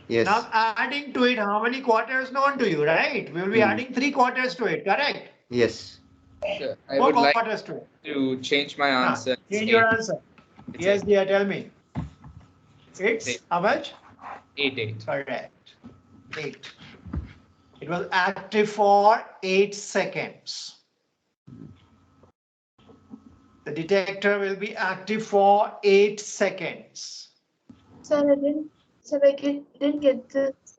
Yes. Now adding to it, how many quarters known to you, right? We will be adding 3 quarters to it, correct? Yes. Sir, I 4 would like quarters to it. to change my answer. Change your answer. It's Yes, dear, tell me. It's how much? 8. Correct. 8. It was active for 8 seconds. The detector will be active for 8 seconds. Sir, I didn't get this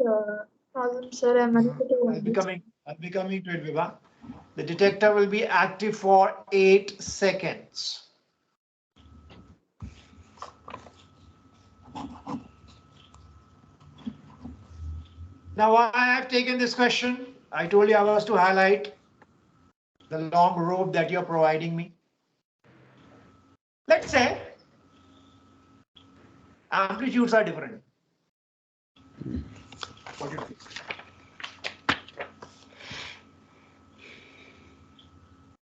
problem, sir. I'm unable to I'll be coming to it, Vibha. The detector will be active for 8 seconds. Now, why I have taken this question? I told you I was to highlight The long rope that you're providing me. Let's say amplitudes are different. What do you think?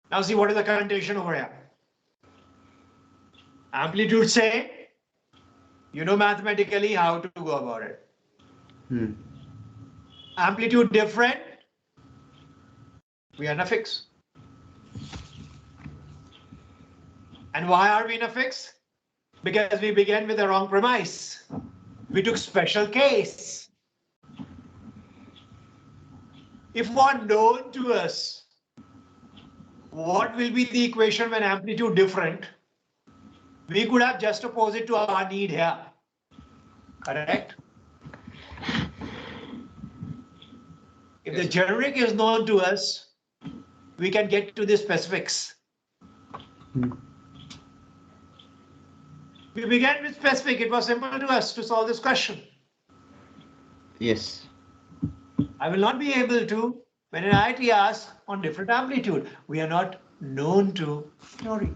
Now see what is the condition over here. Amplitude say, you know mathematically how to go about it. Amplitude different, we are in a fix. And why are we in a fix? Because we began with the wrong premise. We took special case. If one known to us, what will be the equation when amplitude different? We could have just opposed it to our need here. Correct? If the generic is known to us, we can get to the specifics. We began with specific. It was simple to us to solve this question. Yes. I will not be able to when an IIT asks on different amplitude. We are not known to theory.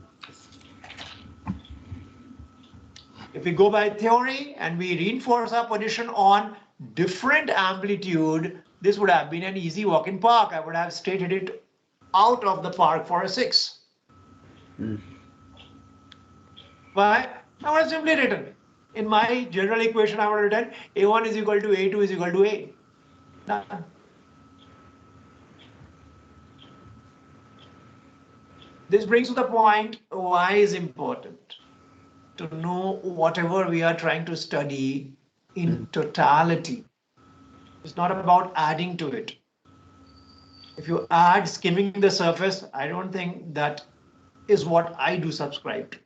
If we go by theory and we reinforce our position on different amplitude, this would have been an easy walk in park. I would have stated it out of the park for a 6. Why? I would have simply written in my general equation, I would have written A1 is equal to A2 is equal to A. Done. This brings to the point why is important to know whatever we are trying to study in totality. It's not about adding to it. If you add skimming the surface, I don't think that is what I do subscribe to.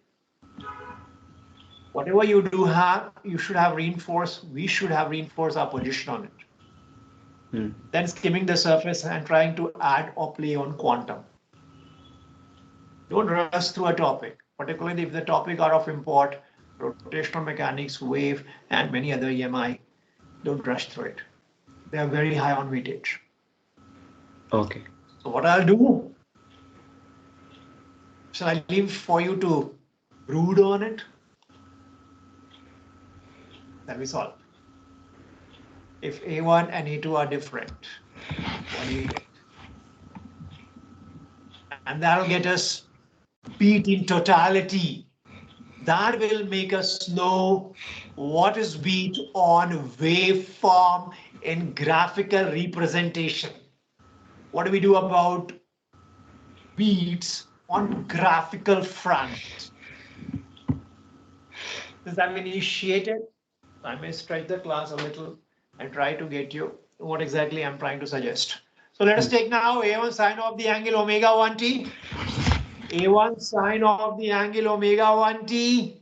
Whatever you do have, you should have reinforced, we should have reinforced our position on it. Then skimming the surface and trying to add or play on quantum. Don't rush through a topic, particularly if the topic are of import, rotational mechanics, wave, and many other EMI. Don't rush through it. They are very high on weightage. Okay. So what I'll do, shall I leave for you to brood on it? That we solve. If A1 and A2 are different, what do you get? And that'll get us beat in totality. That will make us know what is beat on waveform in graphical representation. What do we do about beats on graphical front? Since I'm initiated, I may stretch the class a little and try to get you what exactly I'm trying to suggest. So let us take now A1 sine of the angle omega 1t. A1 sine of the angle omega 1t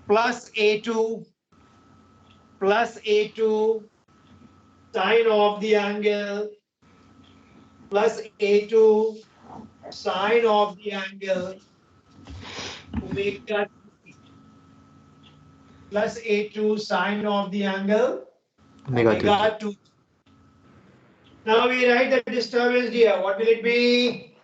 plus A2 sine of the angle plus A2 sine of the angle omega plus A2 sine of the angle omega 2. Now we write the disturbance here. What will it be?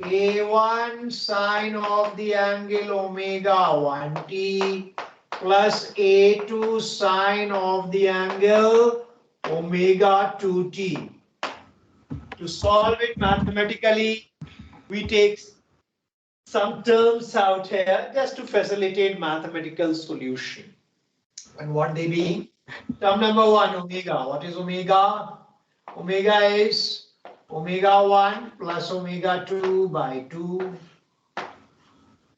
A1 sine of the angle omega 1t plus A2 sine of the angle omega 2t. To solve it mathematically, we take some terms out here just to facilitate mathematical solution. And what they be? Term number 1, omega. What is omega? Omega is omega 1 plus omega 2 by 2.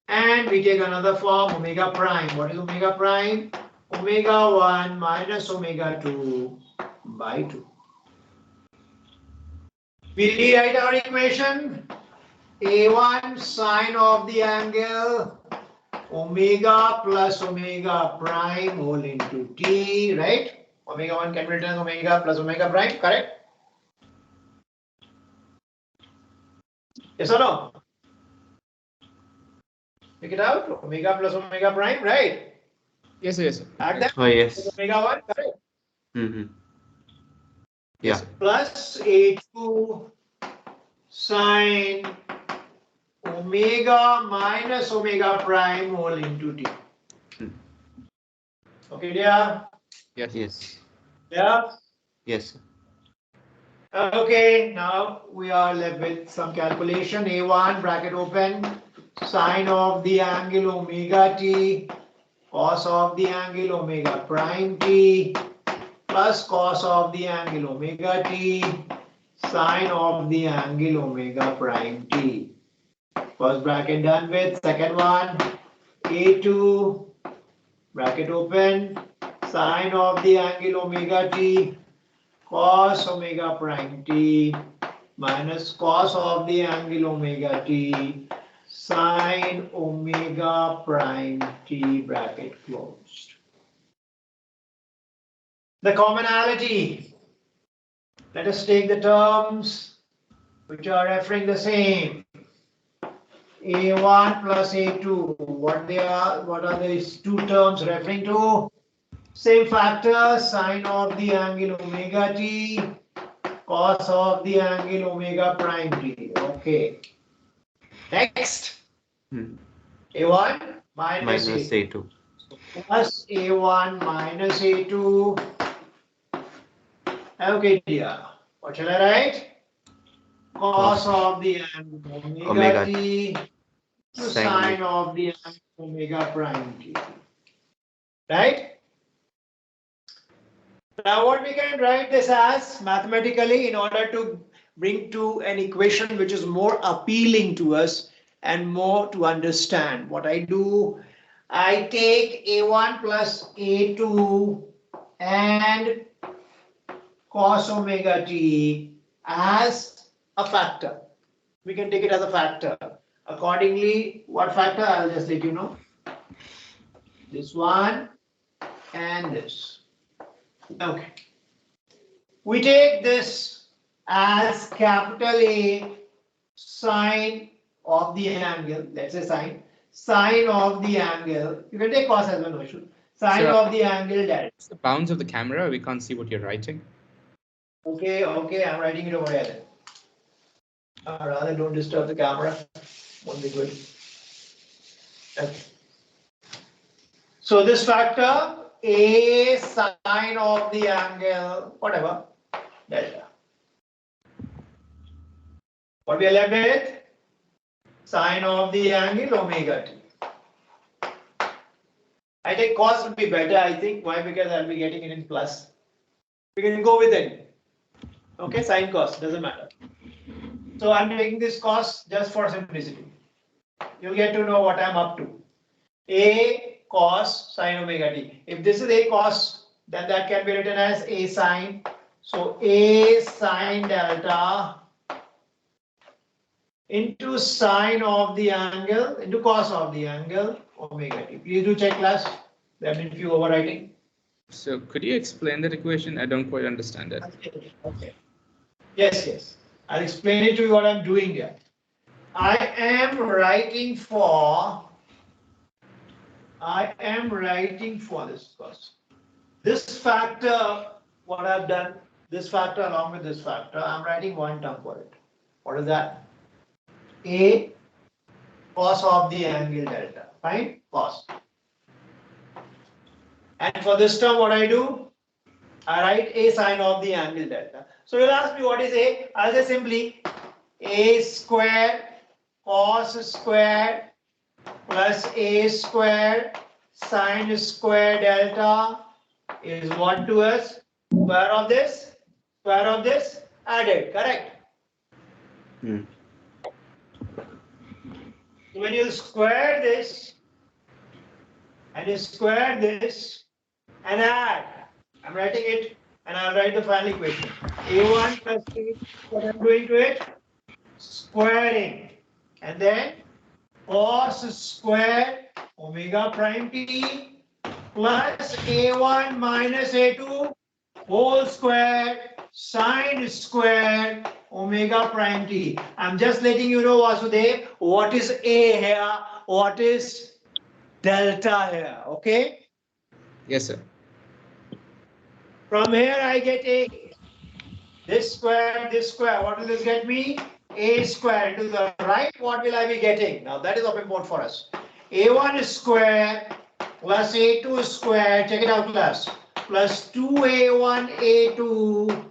And we take another form, omega prime. What is omega prime? Omega 1 minus omega 2 by 2. We rewrite our equation. A1 sine of the angle omega plus omega prime whole into t, right? Omega 1 can be written as omega plus omega prime, correct? Yes or no? Pick it out. Omega plus omega prime, right? Yes, yes. Add that. Oh, yes. Omega 1, correct? Yeah. Plus A2 sine omega minus omega prime whole into t. Okay, dear? Yes. Yes. Yeah? Yes. Sir. Okay, now we are left with some calculation. A1 bracket open, sine of the angle omega t, cos of the angle omega prime t, plus cos of the angle omega t, sine of the angle omega prime t. First bracket done with. Second one, A2 bracket open, sine of the angle omega t, cos omega prime t, minus cos of the angle omega t, sine omega prime t, bracket closed. The commonality. Let us take the terms which are referring the same. A1 plus A2. What are these two terms referring to? Same factor, sine of the angle omega t, cos of the angle omega prime t. Okay. Next, A1 minus Minus A2. A2. Plus A1 minus A2. Okay, dear. What shall I write? Cos of the angle omega t, sine of the angle omega prime t. Right? Now what we can write this as mathematically in order to bring to an equation which is more appealing to us and more to understand. What I do, I take A1 plus A2 and cos omega t as a factor. We can take it as a factor. Accordingly, what factor? I'll just let you know. This one and this. Okay. We take this as capital A sine of the angle. Let's say sine of the angle. You can take cos as well, no issue. Sine Sir, of the angle delta. It's the bounds of the camera. We can't see what you're writing. Okay, I'm writing it over here then. Or rather, don't disturb the camera. Won't be good. Okay. So this factor A sine of the angle, whatever, delta. What we are left with? Sine of the angle omega t. I think cos would be better, I think. Why? Because I'll be getting it in plus. We can go with it. Okay, sine cos, doesn't matter. So I'm taking this cos just for simplicity. You'll get to know what I'm up to. A cos sine omega t. If this is A cos, then that can be written as A sine. So A sine delta into sine of the angle into cos of the angle omega t. Please do check class. There have been few overwriting. So could you explain that equation? I don't quite understand it. Okay. Yes. I'll explain it to you what I'm doing here. I am writing for this cos. This factor, what I've done, this factor along with this factor, I'm writing one term for it. What is that? A cos of the angle delta. Fine? Cos. And for this term, what I do? I write A sine of the angle delta. So you'll ask me what is A? I'll say simply A square cos square plus A square sine square delta is what to us? Square of this, added, correct? So when you square this and you square this and add, I'm writing it and I'll write the final equation. A1 plus A, what I'm doing to it? Squaring. And then cos square omega prime t plus A1 minus A2 whole square sine square omega prime t. I'm just letting you know, Vasudev, what is A here, what is delta here, okay? Yes, sir. From here I get A. This square, what will this get me? A square into the right, what will I be getting? Now that is of import for us. A1 square plus A2 square, check it out class, plus 2A1 A2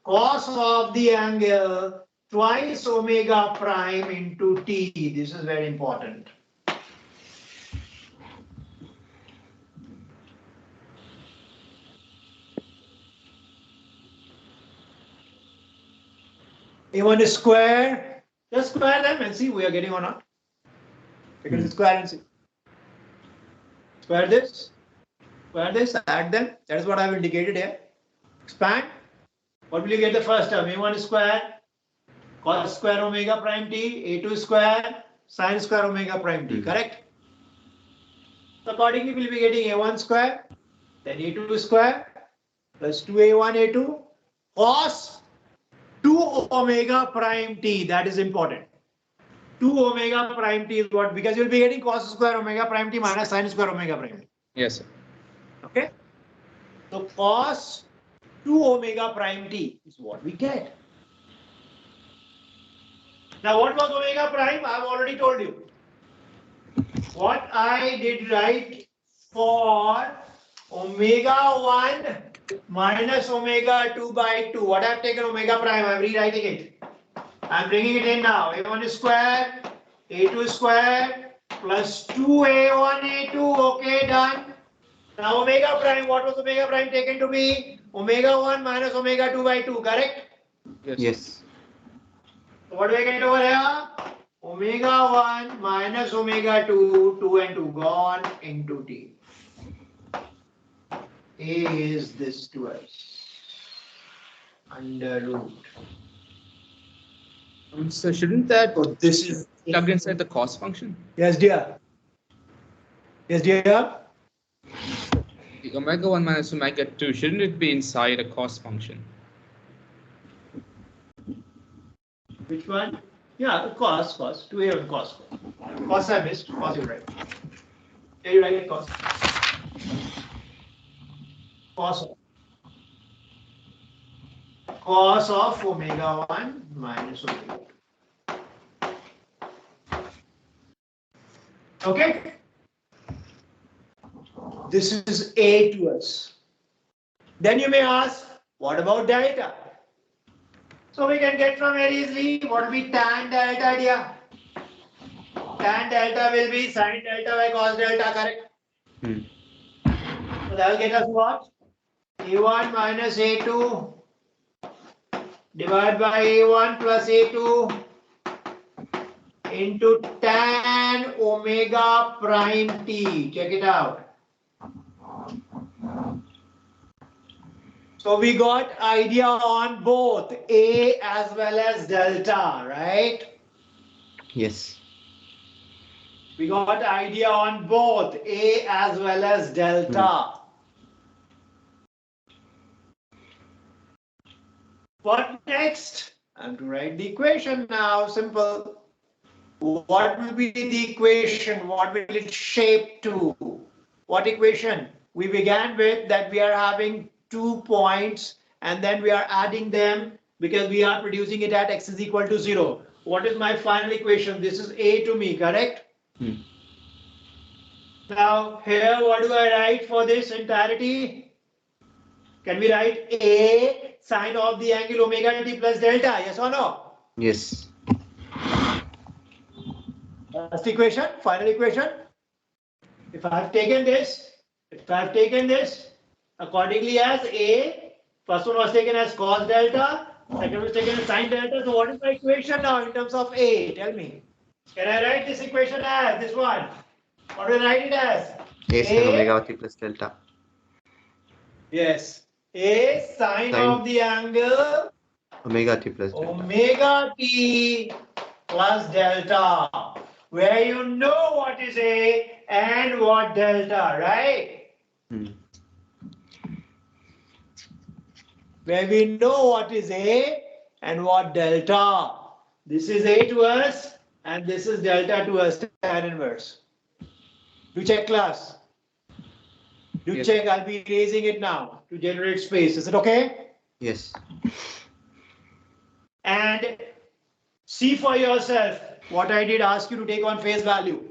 cos of the angle twice omega prime into T. This is very important. A1 is square, just square them and see we are getting or not. Because square and see. Square this, add them. That is what I have indicated here. Expand. What will you get the first term? A1 square, cos square omega prime T, A2 square, sin square omega prime T, correct? So accordingly, we will be getting A1 square, then A2 square, plus 2A1 A2, cos 2 omega prime T, that is important. 2 omega prime T is what? Because you will be getting cos square omega prime T minus sin square omega prime T. Yes, sir. Okay? So cos 2 omega prime T is what we get. Now what was omega prime? I have already told you. What I did write for omega 1 minus omega 2 by 2. What I have taken omega prime, I am rewriting it. I am bringing it in now. A1 square, A2 square, plus 2A1 A2. Okay, done. Now omega prime, what was omega prime taken to be? Omega 1 minus omega 2 by 2, correct? Yes. So what do I get over here? Omega 1 minus omega 2, 2 and 2 gone into T. A is this to us. Under root. So shouldn't that So this is plug inside the cost function? Yes, dear. Yes, dear. The omega 1 minus omega 2, shouldn't it be inside a cost function? Which one? Yeah, cos. 2A on cos. Cos I missed. Cos you right. Yeah, you write cos. Cos of omega 1 minus omega 2. Okay? This is A to us. Then you may ask, what about delta? So we can get from very easily what will be tan delta, dear? Tan delta will be sin delta by cos delta, correct? So that will get us what? A1 minus A2 divided by A1 plus A2 into tan omega prime T. Check it out. So we got idea on both A as well as delta, right? Yes. We got idea on both A as well as delta. What next? I have to write the equation now. Simple. What will be the equation? What will it shape to? What equation? We began with that we are having 2 points and then we are adding them because we are producing it at x is equal to 0. What is my final equation? This is A to me, correct? Now here what do I write for this entirety? Can we write A sine of the angle omega t plus delta? Yes or no? Yes. Last equation, final equation. If I have taken this, accordingly as A, first one was taken as cos delta, second was taken as sin delta. So what is my equation now in terms of A? Tell me. Can I write this equation as this one? What will I write it as? A sin omega t plus delta. Yes. A sine of the angle Omega t plus delta. omega t plus delta, where you know what is A and what delta, right? Where we know what is A and what delta. This is A to us and this is delta to us, tan inverse. Do check class. Do Yes. check, I'll be erasing it now to generate space. Is it okay? Yes. And See for yourself what I did ask you to take on face value.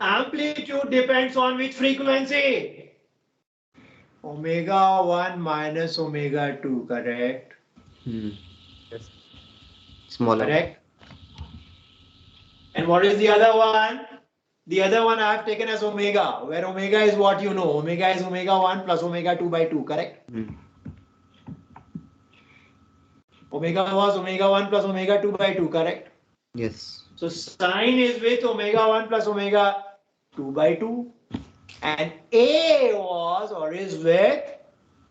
Amplitude depends on which frequency? Omega 1 minus omega 2, correct? Yes. Smaller. Correct. And what is the other one? The other one I have taken as omega, where omega is what you know. Omega is omega 1 plus omega 2 by 2, correct? Omega was omega 1 plus omega 2 by 2, correct? Yes. So sine is with omega 1 plus omega 2 by 2. And A was or is with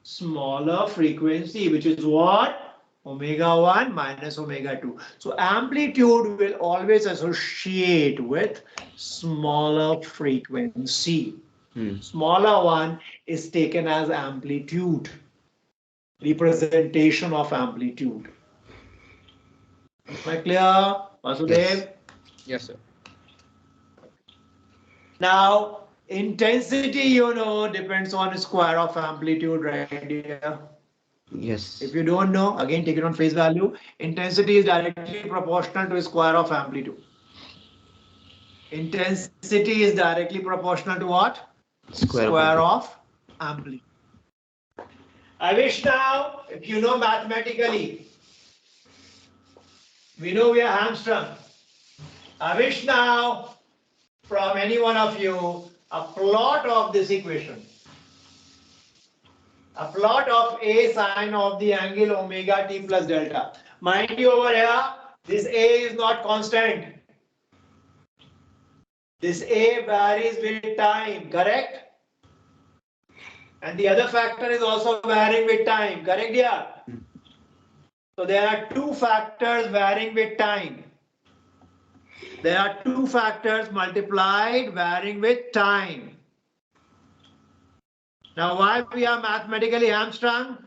smaller frequency, which is what? Omega 1 minus omega 2. So amplitude will always associate with smaller frequency. Smaller one is taken as amplitude, representation of amplitude. Am I clear, Vasudev? Yes. Yes, sir. Now, intensity, you know, depends on square of amplitude, right here. Yes. If you don't know, again take it on face value. Intensity is directly proportional to square of amplitude. Intensity is directly proportional to what? Square of amplitude. I wish now, if you know mathematically, we know we are hamstrung. I wish now from any one of you a plot of this equation. A plot of A sine of the angle omega t plus delta. Mind you, over here, this A is not constant. This A varies with time, correct? And the other factor is also varying with time, correct? Yeah. So there are two factors varying with time. There are two factors multiplied varying with time. Now, why we are mathematically hamstrung?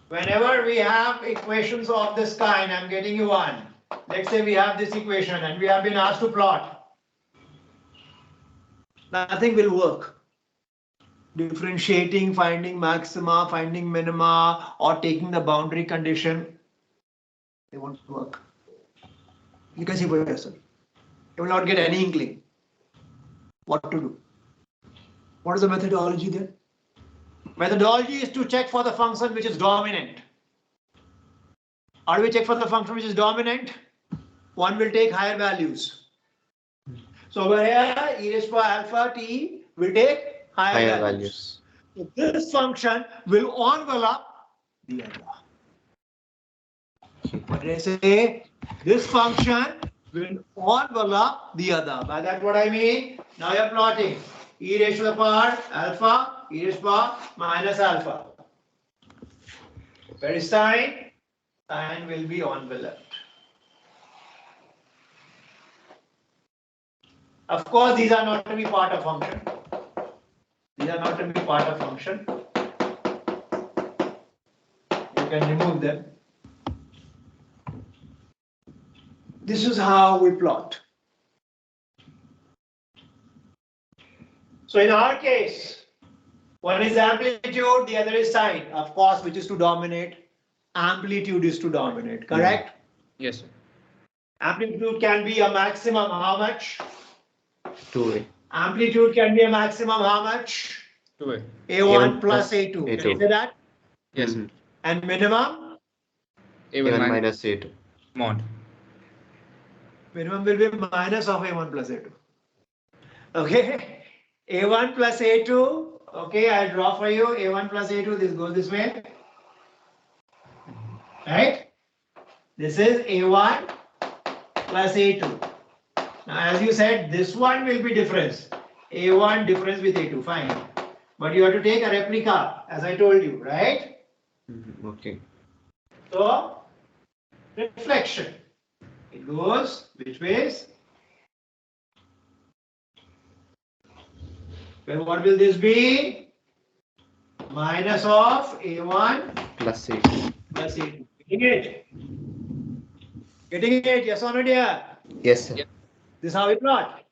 Whenever we have equations of this kind, I'm getting you one. Let's say we have this equation and we have been asked to plot. Nothing will work. Differentiating, finding maxima, finding minima, or taking the boundary condition, they won't work. You can see for yourself. You will not get any inkling what to do. What is the methodology there? Methodology is to check for the function which is dominant. How do we check for the function which is dominant? One will take higher values. So over here, e raised to alpha t will take higher values. So this function will envelop the other. When I say this function will envelop the other, by that what I mean? Now you're plotting e raised to the power alpha, e raised to the power minus alpha. Where is sine? Sine will be enveloped. Of course, these are not to be part of function. These are not to be part of function. You can remove them. This is how we plot. So in our case, one is amplitude, the other is sine, of course, which is to dominate. Amplitude is to dominate, correct? Yes, sir. Amplitude can be a maximum, how much? 2A. Amplitude can be a maximum, how much? 2A. A1 plus A2. Can you say that? Yes. And minimum? A1 minus A2. mod. Minimum will be minus of A1 plus A2. Okay. A1 plus A2. Okay, I'll draw for you. A1 plus A2. This goes this way. Right? This is A1 plus A2. Now, as you said, this one will be difference. A1 difference with A2. Fine. But you have to take a replica, as I told you, right? Okay. So, reflection. It goes which ways? Well, what will this be? Minus of A1 Plus A2. plus A2. Getting it? Getting it? Yes or no, dear? Yes, sir. Yep. This is how we plot.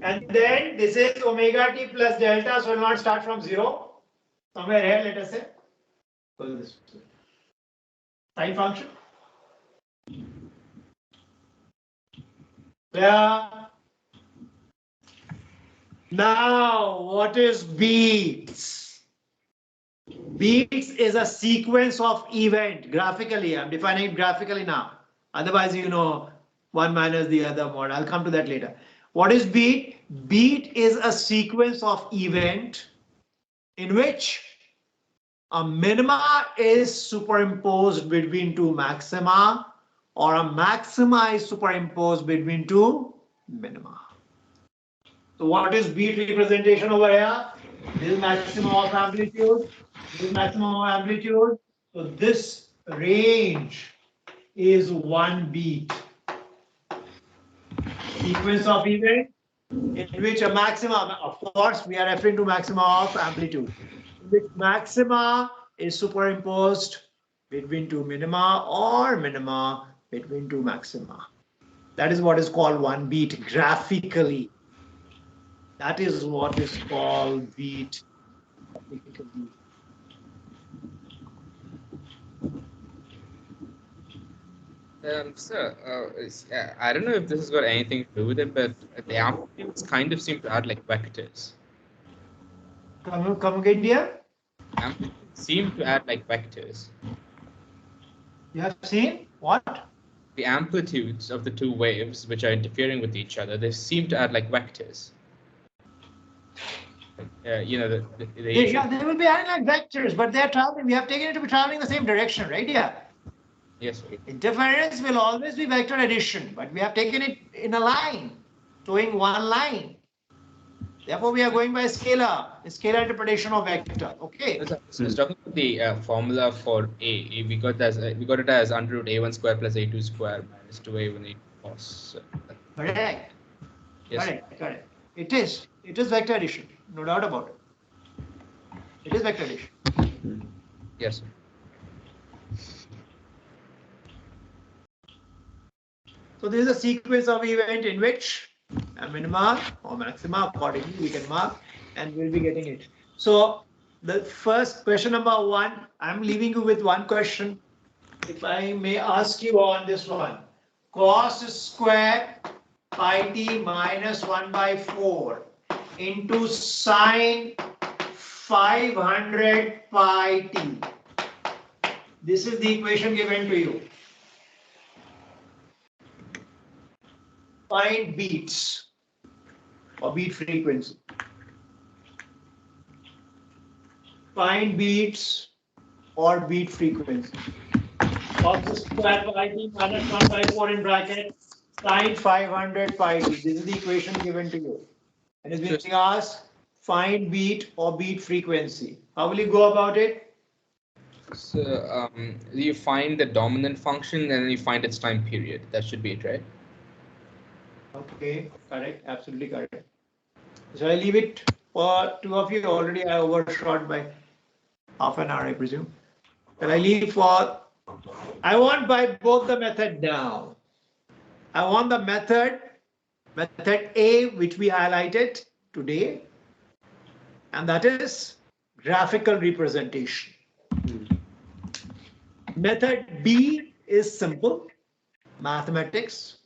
And then this is omega t plus delta, so we'll not start from 0. Somewhere here, let us say. So this sine function. Yeah. Now, what is beats? Beats is a sequence of event graphically. I'm defining it graphically now. Otherwise, you know, one minus the other mod. I'll come to that later. What is beat? Beat is a sequence of event in which a minima is superimposed between two maxima, or a maxima is superimposed between two minima. So what is beat representation over here? This is maximum of amplitude. This is maximum of amplitude. So this range is one beat. Sequence of event in which a maxima, of course, we are referring to maxima of amplitude, in which maxima is superimposed between two minima or minima between two maxima. That is what is called one beat graphically. That is what is called beat graphically. I don't know if this has got anything to do with it, but the amplitudes kind of seem to add like vectors. Come again, dear? Amplitudes seem to add like vectors. You have seen what? The amplitudes of the two waves which are interfering with each other, they seem to add like vectors. You know, Yeah, they will be adding like vectors, but they're traveling. We have taken it to be traveling the same direction, right? Yeah. Yes. Interference will always be vector addition, but we have taken it in a line, showing one line. Therefore, we are going by scalar interpretation of vector. Okay. So I was talking about the formula for A. We got it as under root a1 square plus a2 square minus 2a1 a2 cos. Correct. Yes. Correct. It is vector addition, no doubt about it. It is vector addition. Yes. So this is a sequence of event in which a minima or maxima, accordingly we can mark, and we'll be getting it. So the first question number one, I'm leaving you with one question. If I may ask you on this one, cos square pi t minus 1 by 4 into sine 500 pi t. This is the equation given to you. Find beats or beat frequency. Find beats or beat frequency. Cos square pi t minus 1 by 4 in bracket sine 500 pi t. This is the equation given to you. And it's being asked find beat or beat frequency. How will you go about it? So you find the dominant function and then you find its time period. That should be it, right? Okay, correct, absolutely correct. So I leave it for two of you. Already I overshot by half an hour, I presume. But I leave for, I want by both the method now. I want the method A, which we highlighted today, and that is graphical representation. Method B is simple, mathematics.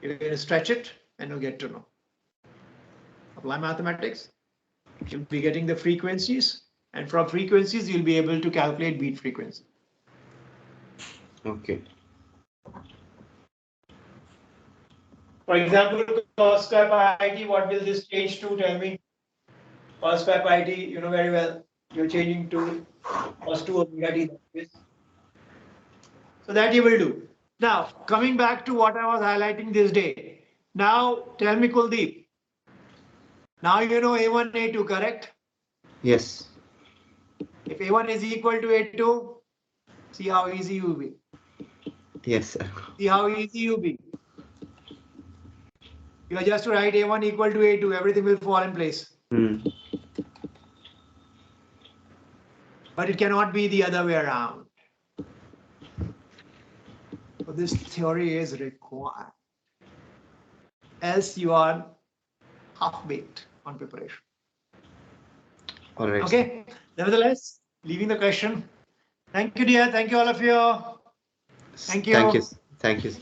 You're going to stretch it and you'll get to know. Apply mathematics, you'll be getting the frequencies, and from frequencies, you'll be able to calculate beat frequency. Okay. For example, cos square pi t, what will this change to? Tell me. Cos square pi t, you know very well. You're changing to cos 2 omega t. So that you will do. Now, coming back to what I was highlighting this day. Now, tell me, Kuldeep. Now you know A1, A2, correct? Yes. If A1 is equal to A2, see how easy you will be. Yes, sir. See how easy you be. You are just to write A1 equal to A2, everything will fall in place. But it cannot be the other way around. So this theory is required. Else you are half-baked on preparation. All right. Okay. Nevertheless, leaving the question. Thank you, dear. Thank you, all of you. Thank you. Thank you. Thank you.